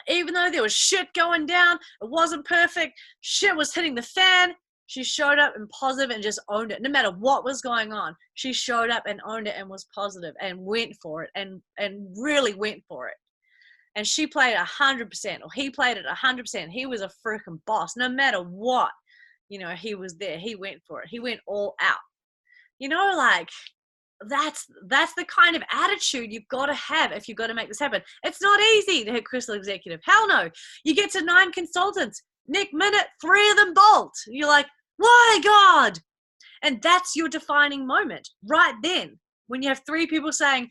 even though there was shit going down, it wasn't perfect, shit was hitting the fan, she showed up and positive and just owned it. No matter what was going on, she showed up and owned it and was positive and went for it and really went for it. And she played 100%, or he played it 100%. He was a freaking boss. No matter what, you know, he was there. He went for it. He went all out. You know, like, that's the kind of attitude you've got to have if you've got to make this happen. It's not easy to hit Crystal Executive. Hell no. You get to 9 consultants. Next minute, 3 of them bolt. You're like, why, God? And that's your defining moment right then. When you have 3 people saying,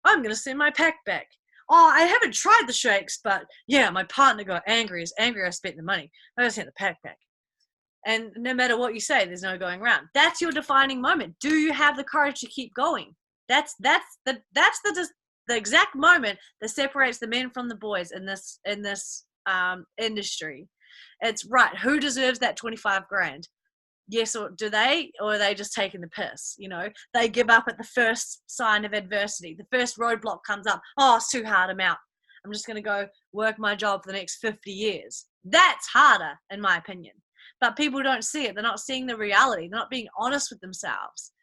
I'm going to send my pack back. Oh, I haven't tried the shakes, but yeah, my partner got angry. He's angry I spent the money. I got to send the pack back. And no matter what you say, there's no going around. That's your defining moment. Do you have the courage to keep going? That's the exact moment that separates the men from the boys in this industry. It's right. Who deserves that 25 grand? Yes, or do they, or are they just taking the piss? You know, they give up at the first sign of adversity. The first roadblock comes up. Oh, it's too hard. I'm out. I'm just going to go work my job for the next 50 years. That's harder, in my opinion. But people don't see it. They're not seeing the reality. They're not being honest with themselves.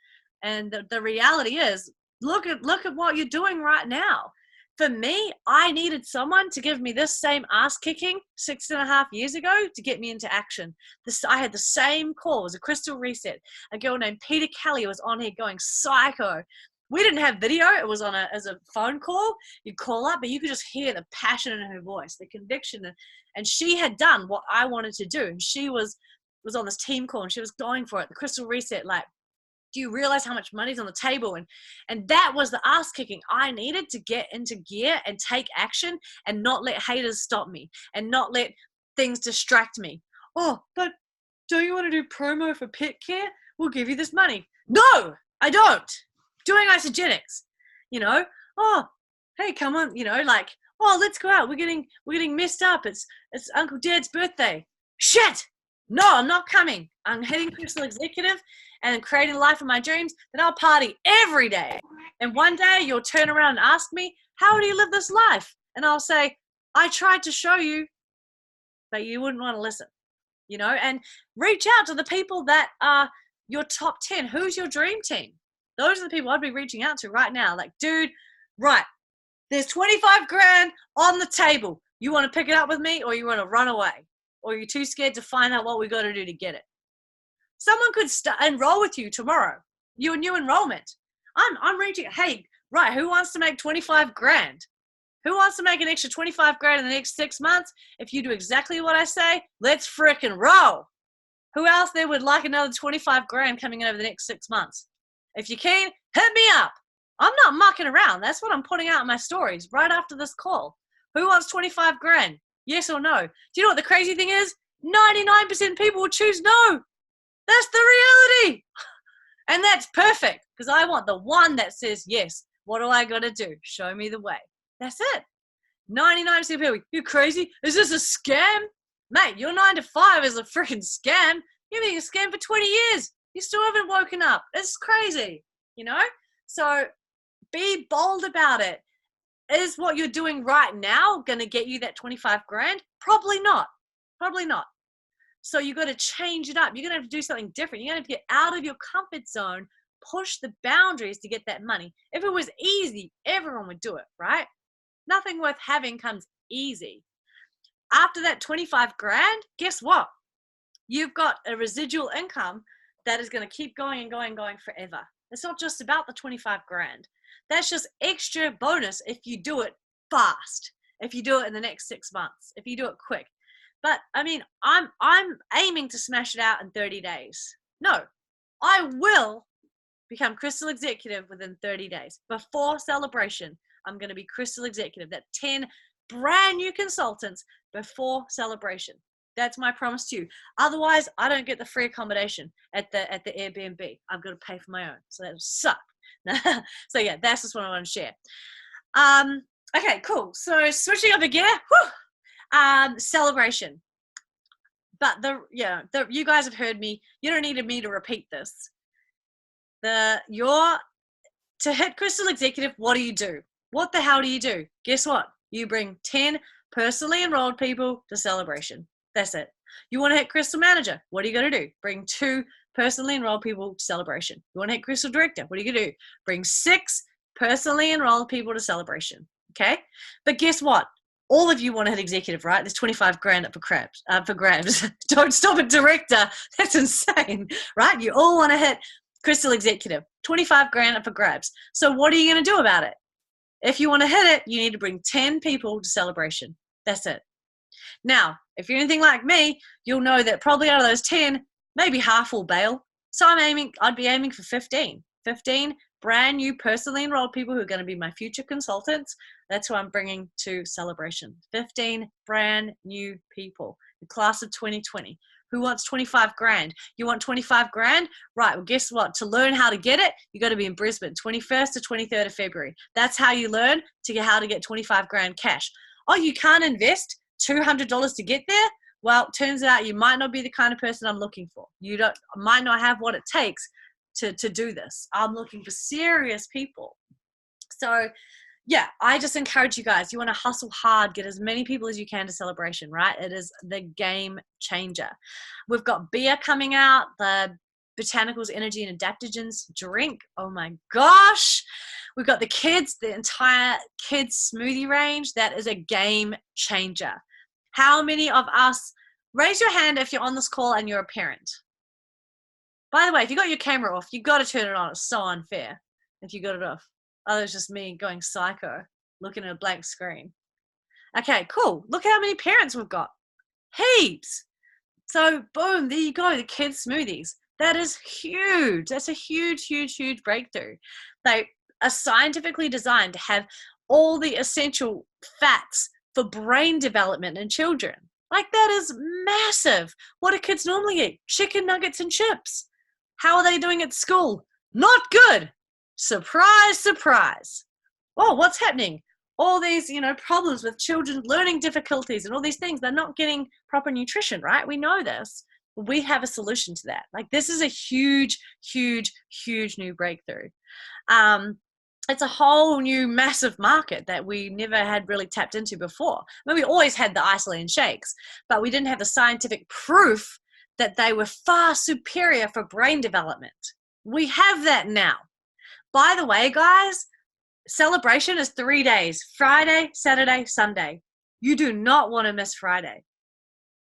And the reality is, look at what you're doing right now. For me, I needed someone to give me this same ass kicking 6.5 years ago to get me into action. I had the same call. It was a crystal reset. A girl named Peter Kelly was on here going psycho. We didn't have video. It was as a phone call. You'd call up, but you could just hear the passion in her voice, the conviction. And she had done what I wanted to do. And she was on this team call, and she was going for it. The crystal reset, like, do you realize how much money's on the table? And that was the ass kicking I needed to get into gear and take action and not let haters stop me and not let things distract me. Oh, but don't you want to do promo for pet care? We'll give you this money. No, I don't. Doing Isagenix, oh, hey, come on, like, oh, let's go out. We're getting messed up. It's Uncle Dad's birthday. Shit. No, I'm not coming. I'm hitting Crystal Executive and creating the life of my dreams. Then I'll party every day. And one day you'll turn around and ask me, how do you live this life? And I'll say, I tried to show you, but you wouldn't want to listen, and reach out to the people that are your top 10. Who's your dream team? Those are the people I'd be reaching out to right now. Like, dude, right, there's 25 grand on the table. You want to pick it up with me, or you want to run away? Or you're too scared to find out what we got to do to get it? Someone could enroll with you tomorrow. Your new enrollment. I'm reaching, hey, right, who wants to make 25 grand? Who wants to make an extra 25 grand in the next 6 months? If you do exactly what I say, let's frickin' roll. Who else there would like another 25 grand coming in over the next 6 months? If you can, hit me up. I'm not mucking around. That's what I'm putting out in my stories right after this call. Who wants 25 grand? Yes or no? Do you know what the crazy thing is? 99% of people will choose no. That's the reality. And that's perfect, because I want the one that says yes. What do I got to do? Show me the way. That's it. 99% of people, you crazy? Is this a scam? Mate, your 9 to 5 is a freaking scam. You've been a scam for 20 years. You still haven't woken up. It's crazy, So be bold about it. Is what you're doing right now going to get you that 25 grand? Probably not. Probably not. So you got to change it up. You're going to have to do something different. You're going to have to get out of your comfort zone, push the boundaries to get that money. If it was easy, everyone would do it, right? Nothing worth having comes easy. After that 25 grand, guess what? You've got a residual income that is going to keep going and going and going forever. It's not just about the 25 grand. That's just extra bonus if you do it fast, if you do it in the next 6 months, if you do it quick. But I mean, I'm aiming to smash it out in 30 days. No, I will become Crystal Executive within 30 days. Before celebration, I'm going to be Crystal Executive. That 10 brand new consultants before celebration. That's my promise to you. Otherwise, I don't get the free accommodation at the Airbnb. I've got to pay for my own. So that would suck. So yeah, that's just what I want to share. Okay, cool. So switching up again. Celebration. But you guys have heard me. You don't need me to repeat this. To hit Crystal Executive, what do you do? What the hell do you do? Guess what? You bring 10 personally enrolled people to celebration. That's it. You want to hit Crystal Manager? What are you going to do? Bring 2 personally enrolled people to celebration. You want to hit Crystal Director? What are you going to do? Bring 6 personally enrolled people to celebration. Okay? But guess what? All of you want to hit executive, right? There's 25 grand up for grabs. Don't stop at director. That's insane, right? You all want to hit Crystal Executive. 25 grand up for grabs. So what are you going to do about it? If you want to hit it, you need to bring 10 people to celebration. That's it. Now, if you're anything like me, you'll know that probably out of those 10, maybe half will bail. So I'd be aiming for 15. 15 brand new personally enrolled people who are going to be my future consultants. That's who I'm bringing to celebration. 15 brand new people, the class of 2020. Who wants 25 grand? You want 25 grand? Right, well, guess what? To learn how to get it, you got to be in Brisbane, 21st to 23rd of February. That's how you learn how to get 25 grand cash. Oh, you can't invest $200 to get there? Well, turns out you might not be the kind of person I'm looking for. You might not have what it takes to do this. I'm looking for serious people. So yeah, I just encourage you guys, you want to hustle hard, get as many people as you can to celebration, right? It is the game changer. We've got beer coming out. The botanicals, energy, and adaptogens drink. Oh my gosh. We've got the entire kids smoothie range. That is a game changer. How many of us, raise your hand if you're on this call and you're a parent. By the way, if you got your camera off, you got to turn it on. It's so unfair if you got it off. Oh, it's just me going psycho, looking at a blank screen. Okay, cool. Look how many parents we've got. Heaps. So boom, there you go, the kids smoothies. That is huge. That's a huge, huge, huge breakthrough. They are scientifically designed to have all the essential fats for brain development in children. Like, that is massive. What do kids normally eat? Chicken nuggets and chips. How are they doing at school? Not good. Surprise, surprise. Oh, what's happening? All these, problems with children, learning difficulties and all these things. They're not getting proper nutrition, right? We know this. We have a solution to that. Like, this is a huge, huge, huge new breakthrough. It's a whole new massive market that we never had really tapped into before. I mean, we always had the isolate shakes, but we didn't have the scientific proof that they were far superior for brain development. We have that now. By the way, guys, celebration is 3 days: Friday, Saturday, Sunday. You do not want to miss Friday.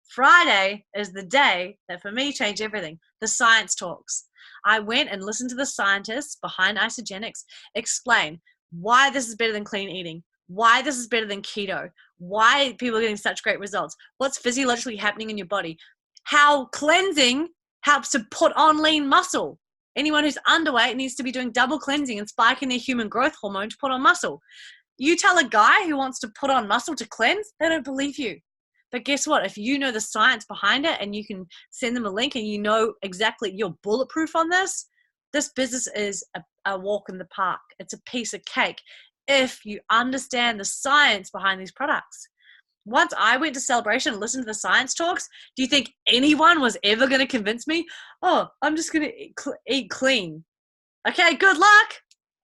Friday is the day that for me changed everything. The science talks. I went and listened to the scientists behind Isagenix explain why this is better than clean eating, why this is better than keto, why people are getting such great results, what's physiologically happening in your body, how cleansing helps to put on lean muscle. Anyone who's underweight needs to be doing double cleansing and spiking their human growth hormone to put on muscle. You tell a guy who wants to put on muscle to cleanse, they don't believe you. But guess what? If you know the science behind it and you can send them a link and you know exactly you're bulletproof on this business is a walk in the park. It's a piece of cake if you understand the science behind these products. Once I went to Celebration and listened to the science talks, do you think anyone was ever going to convince me, oh, I'm just going to eat clean? Okay, good luck.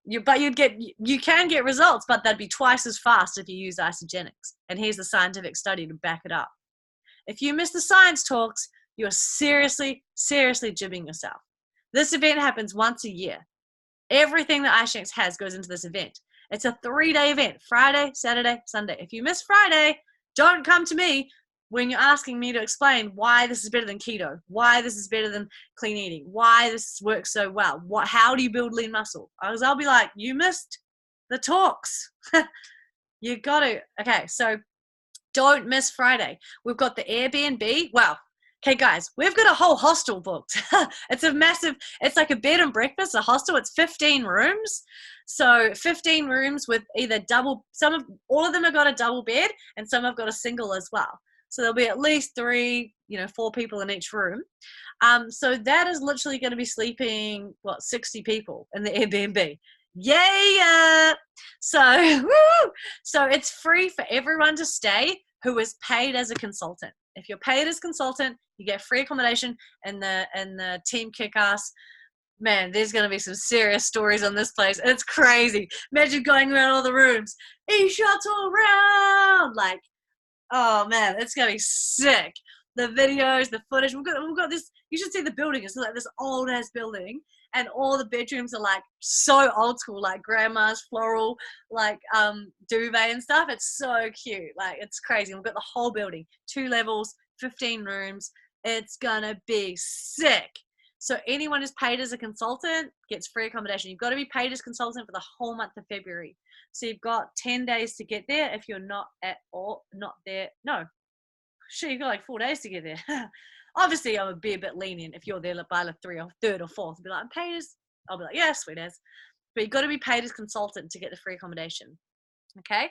You can get results, but they'd be twice as fast if you use Isagenix. And here's the scientific study to back it up. If you miss the science talks, you're seriously, seriously jibbing yourself. This event happens once a year. Everything that Isagenix has goes into this event. It's a 3-day event: Friday, Saturday, Sunday. If you miss Friday, don't come to me when you're asking me to explain why this is better than keto, why this is better than clean eating, why this works so well. How do you build lean muscle? I'll be like, you missed the talks. You got to. Okay, so don't miss Friday. We've got the Airbnb. Wow. Okay, guys, we've got a whole hostel booked. It's like a bed and breakfast, a hostel. It's 15 rooms. So 15 rooms with either all of them have got a double bed and some have got a single as well. So there'll be at least 4 people in each room. So that is literally going to be sleeping, 60 people in the Airbnb. Yeah. So it's free for everyone to stay who is paid as a consultant. If you're paid as a consultant, you get free accommodation and the team kick ass. Man, there's going to be some serious stories on this place. It's crazy. Imagine going around all the rooms. E-shuttle round. Like, oh man, it's going to be sick. The videos, the footage. We've got this. You should see the building. It's like this old ass building. And all the bedrooms are like so old school, like grandma's floral, like duvet and stuff. It's so cute. Like, it's crazy. We've got the whole building, 2 levels, 15 rooms. It's gonna be sick. So anyone who's paid as a consultant gets free accommodation. You've got to be paid as a consultant for the whole month of February. So you've got 10 days to get there. If you're not there. No, sure, you've got like 4 days to get there. Obviously, I would be a bit lenient if you're there by the 3rd or 3rd or 4th. I'd be like, I'm paid as, I'll be like, yeah, sweet as. But you've got to be paid as consultant to get the free accommodation. Okay.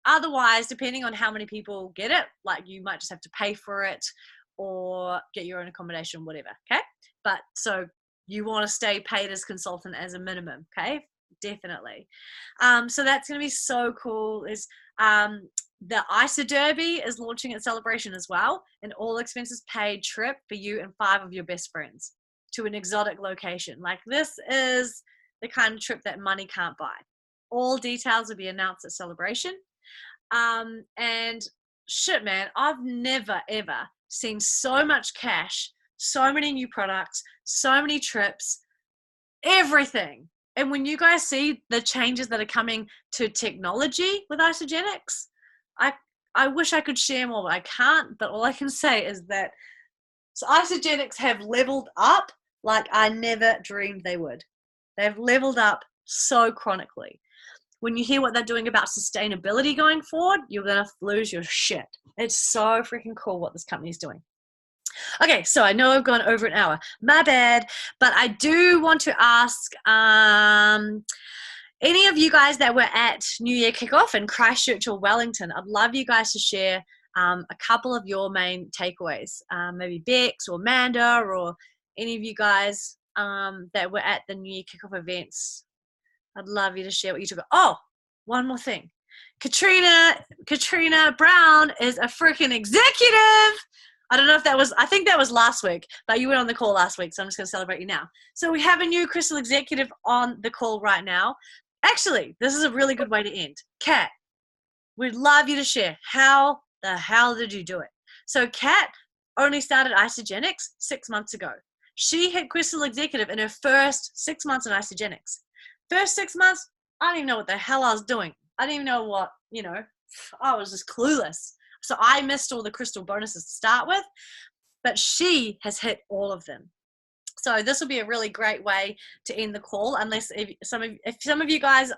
Otherwise, depending on how many people get it, like you might just have to pay for it or get your own accommodation, whatever. Okay. But so you want to stay paid as consultant as a minimum. Okay. Definitely. So that's going to be so cool. The ISA Derby is launching at Celebration as well, an all expenses paid trip for you and 5 of your best friends to an exotic location. Like, this is the kind of trip that money can't buy. All details will be announced at Celebration. And shit, man, I've never ever seen so much cash so many new products, so many trips, everything. And when you guys see the changes that are coming to technology with Isagenix, I wish I could share more, but I can't. But all I can say is that Isagenix have leveled up like I never dreamed they would. They've leveled up so chronically. When you hear what they're doing about sustainability going forward, you're going to lose your shit. It's so freaking cool what this company's doing. Okay, so I know I've gone over an hour. My bad. But I do want to ask any of you guys that were at New Year Kickoff in Christchurch or Wellington, I'd love you guys to share a couple of your main takeaways. Maybe Bex or Amanda or any of you guys that were at the New Year Kickoff events. I'd love you to share what you took. Oh, one more thing. Katrina Brown is a freaking executive. I don't know if that was, I think that was last week, but you were on the call last week, so I'm just going to celebrate you now. So we have a new Crystal executive on the call right now. Actually, this is a really good way to end. Kat, we'd love you to share. How the hell did you do it? So Kat only started Isagenix 6 months ago. She hit Crystal executive in her first 6 months in Isagenix. First 6 months, I didn't even know what the hell I was doing. I didn't even know what, I was just clueless. So I missed all the Crystal bonuses to start with, but she has hit all of them. So this will be a really great way to end the call, unless if some of you guys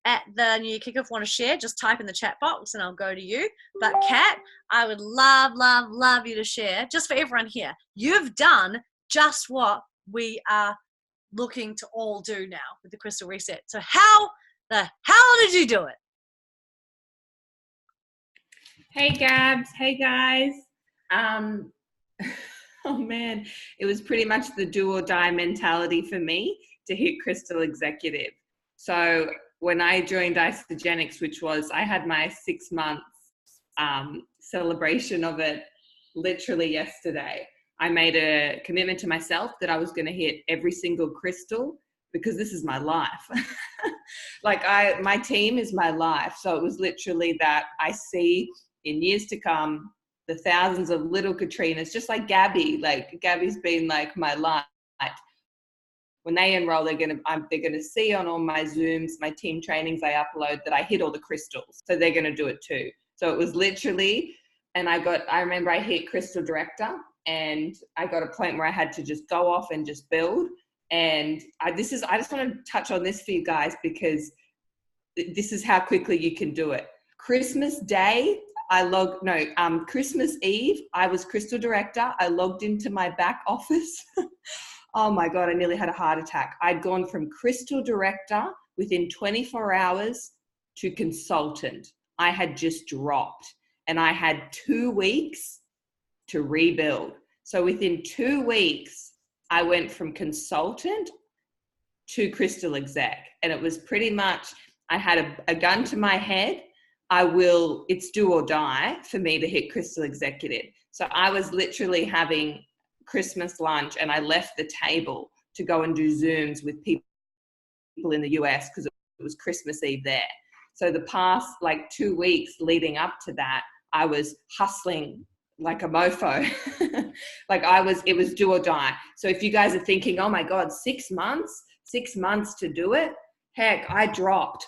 at the New Year Kickoff want to share, just type in the chat box and I'll go to you. But Kat, I would love you to share, just for everyone here. You've done just what we are looking to all do now with the Crystal Reset. So how the hell did you do it? Hey Gabs, hey guys. Oh man, it was pretty much the do or die mentality for me to hit Crystal executive. So when I joined Isagenix, which was, I had my 6 months celebration of it literally yesterday. I made a commitment to myself that I was going to hit every single crystal because this is my life. My team is my life. So it was literally that I see in years to come, the thousands of little Katrinas, just like Gabby. Like Gabby's been like my light. When they enroll, they're gonna see on all my Zooms, my team trainings I upload that I hit all the crystals. So they're gonna do it too. So it was literally, and I remember I hit Crystal Director, and I got a point where I had to just go off and just build. And I just want to touch on this for you guys because this is how quickly you can do it. Christmas Day, Christmas Eve, I was Crystal Director. I logged into my back office. Oh my God, I nearly had a heart attack. I'd gone from Crystal Director within 24 hours to consultant. I had just dropped and I had 2 weeks to rebuild. So within 2 weeks, I went from consultant to Crystal exec. And it was pretty much, I had a gun to my head. It's do or die for me to hit Crystal executive. So I was literally having Christmas lunch and I left the table to go and do Zooms with people in the US because it was Christmas Eve there. So the past 2 weeks leading up to that, I was hustling like a mofo. It was do or die. So if you guys are thinking, oh my God, 6 months to do it. Heck, I dropped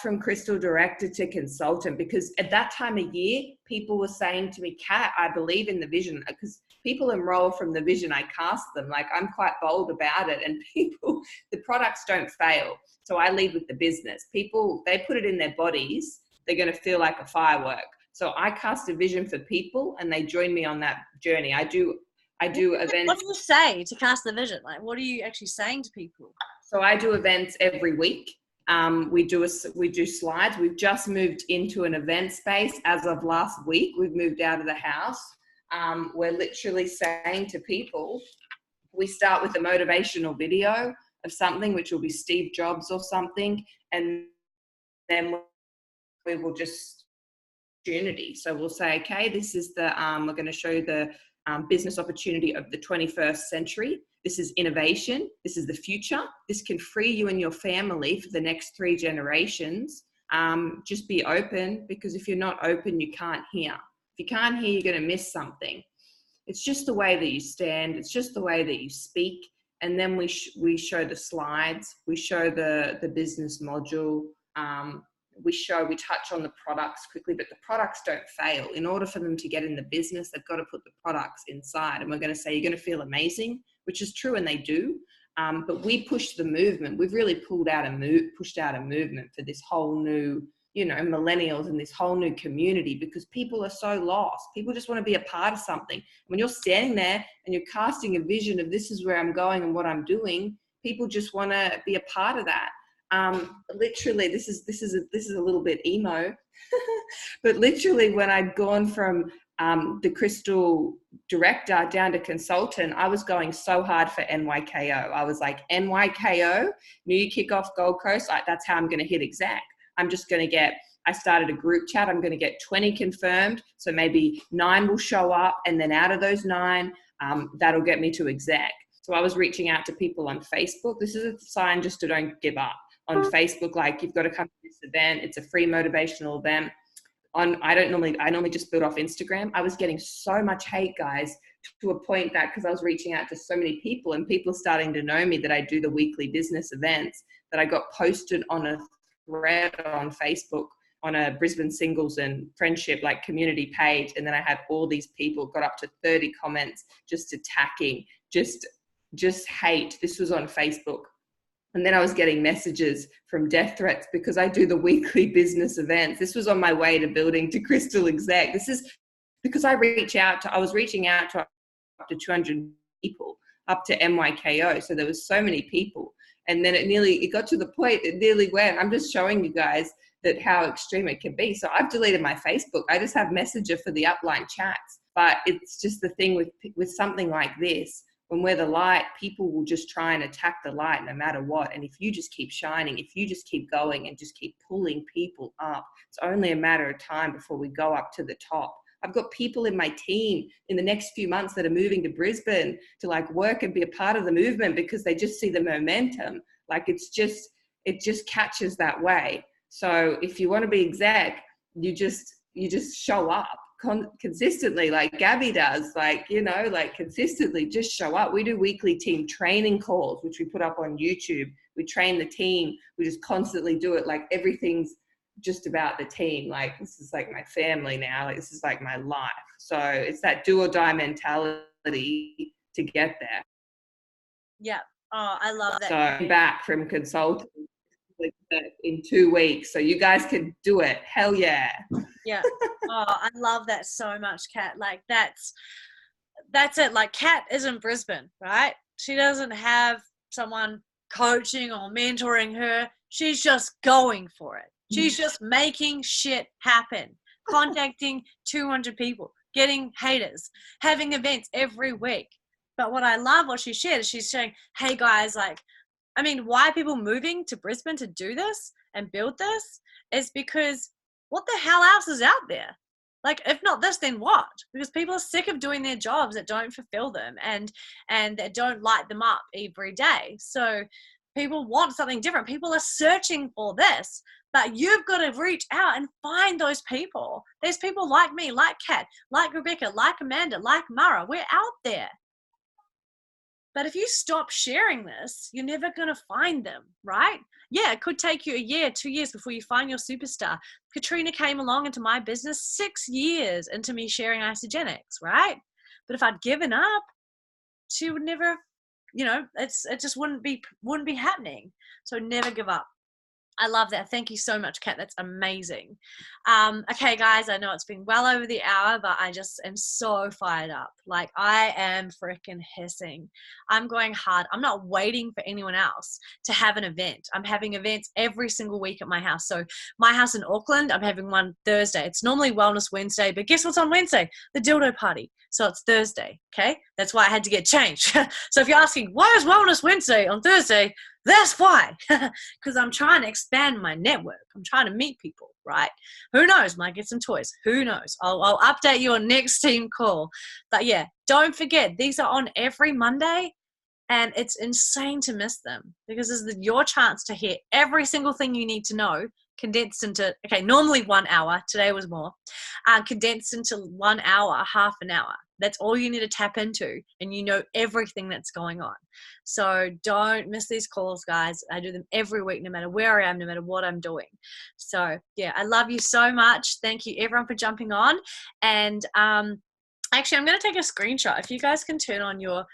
from Crystal Director to consultant because at that time of year, people were saying to me, Kat, I believe in the vision, because people enroll from the vision. I cast them. I'm quite bold about it, and the products don't fail. So I lead with the business. People, they put it in their bodies. They're going to feel like a firework. So I cast a vision for people and they join me on that journey. I do events. What do you say to cast the vision? What are you actually saying to people? So I do events every week. We do slides. We've just moved into an event space as of last week. We've moved out of the house. We're literally saying to people, we start with a motivational video of something, which will be Steve Jobs or something. And then we will just opportunity. So we'll say, okay, this is we're going to show the business opportunity of the 21st century. This is innovation. This is the future. This can free you and your family for the next 3 generations. Just be open, because if you're not open, you can't hear. If you can't hear, you're going to miss something. It's just the way that you stand. It's just the way that you speak. And then we show the slides. We show the business module. We touch on the products quickly, but the products don't fail. In order for them to get in the business, they've got to put the products inside. And we're going to say, you're going to feel amazing, which is true, and they do. But we pushed the movement. We've really pushed out a movement for this whole new, millennials and this whole new community, because people are so lost. People just want to be a part of something. When you're standing there and you're casting a vision of this is where I'm going and what I'm doing, people just want to be a part of that. Literally, this is a little bit emo, but literally when I'd gone from the crystal director down to consultant, I was going so hard for NYKO. I was like, NYKO, New Year Kickoff Gold Coast, that's how I'm going to hit exec. I started a group chat. I'm going to get 20 confirmed. So maybe 9 will show up. And then out of those 9, that'll get me to exec. So I was reaching out to people on Facebook. This is a sign just to don't give up. On Facebook, like, you've got to come to this event. It's a free motivational event. I normally just build off Instagram. I was getting so much hate, guys, to a point that, because I was reaching out to so many people and people starting to know me, that I do the weekly business events, that I got posted on a thread on Facebook on a Brisbane singles and friendship like community page. And then I had all these people, got up to 30 comments, just attacking, just hate. This was on Facebook. And then I was getting messages from death threats because I do the weekly business events. This was on my way to building to Crystal Exec. This is because I was reaching out to up to 200 people, up to NYKO. So there was so many people. And then it got to the point, it nearly went, I'm just showing you guys that how extreme it can be. So I've deleted my Facebook. I just have Messenger for the upline chats. But it's just the thing with something like this. When we're the light, people will just try and attack the light no matter what. And if you just keep shining, if you just keep going and just keep pulling people up, it's only a matter of time before we go up to the top. I've got people in my team in the next few months that are moving to Brisbane to like work and be a part of the movement because they just see the momentum. Like it just catches that way. So if you want to be exec, you just show up consistently, like Gabby does, consistently just show up. We do weekly team training calls, which we put up on YouTube. We train the team. We just constantly do it. Like everything's just about the team. Like this is like my family now. Like this is like my life. So it's that do or die mentality to get there. Yeah. Oh, I love that. So I'm back from consulting in 2 weeks, so you guys can do it. Hell yeah. Yeah. Oh, I love that so much, Kat. Like that's it. Like Kat is in Brisbane, right? She doesn't have someone coaching or mentoring her. She's just going for it. She's just making shit happen, contacting 200 people, getting haters, having events every week. But what I love what she shared is she's saying, hey guys, why are people moving to Brisbane to do this and build this is because what the hell else is out there? Like, if not this, then what? Because people are sick of doing their jobs that don't fulfill them and that don't light them up every day. So people want something different. People are searching for this, but you've got to reach out and find those people. There's people like me, like Kat, like Rebecca, like Amanda, like Mara. We're out there. But if you stop sharing this, you're never going to find them, right? Yeah, it could take you a year, 2 years before you find your superstar. Katrina came along into my business 6 years into me sharing Isagenix, right? But if I'd given up, she would never, it just wouldn't be happening. So never give up. I love that. Thank you so much, Kat. That's amazing. Okay, guys, I know it's been well over the hour, but I just am so fired up. Like, I am freaking hissing. I'm going hard. I'm not waiting for anyone else to have an event. I'm having events every single week at my house. So my house in Auckland, I'm having one Thursday. It's normally Wellness Wednesday, but guess what's on Wednesday? The dildo party. So it's Thursday, okay? That's why I had to get changed. So if you're asking, why is Wellness Wednesday on Thursday? That's why, because I'm trying to expand my network. I'm trying to meet people, right? Who knows? Might get some toys. Who knows? I'll update you on next team call. But yeah, don't forget, these are on every Monday, and it's insane to miss them because this is your chance to hear every single thing you need to know condensed into, normally 1 hour. Today was more. Condensed into 1 hour, half an hour. That's all you need to tap into, and you know everything that's going on. So don't miss these calls, guys. I do them every week, no matter where I am, no matter what I'm doing. So yeah, I love you so much. Thank you everyone for jumping on. And actually, I'm going to take a screenshot. If you guys can turn on your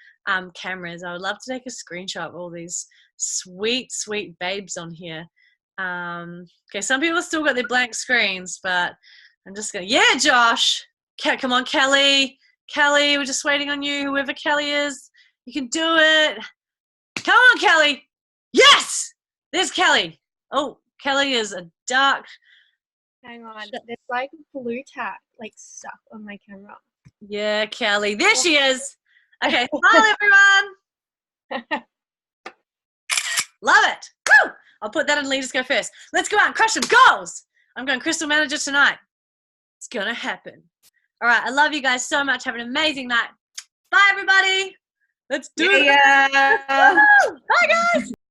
cameras, I would love to take a screenshot of all these sweet, sweet babes on here. Okay, some people still got their blank screens, but I'm just going to, yeah, Josh. Come on, Kelly. Kelly, we're just waiting on you. Whoever Kelly is, you can do it. Come on, Kelly. Yes! There's Kelly. Oh, Kelly is a dark. Hang on. There's like blue tack like stuck on my camera. Yeah, Kelly. There she is. Okay, smile, everyone. Love it. Woo! I'll put that in Leaders Go First. Let's go out and crush some goals. I'm going Crystal Manager tonight. It's going to happen. All right, I love you guys so much. Have an amazing night. Bye, everybody. Let's do it. Yeah. Bye, guys.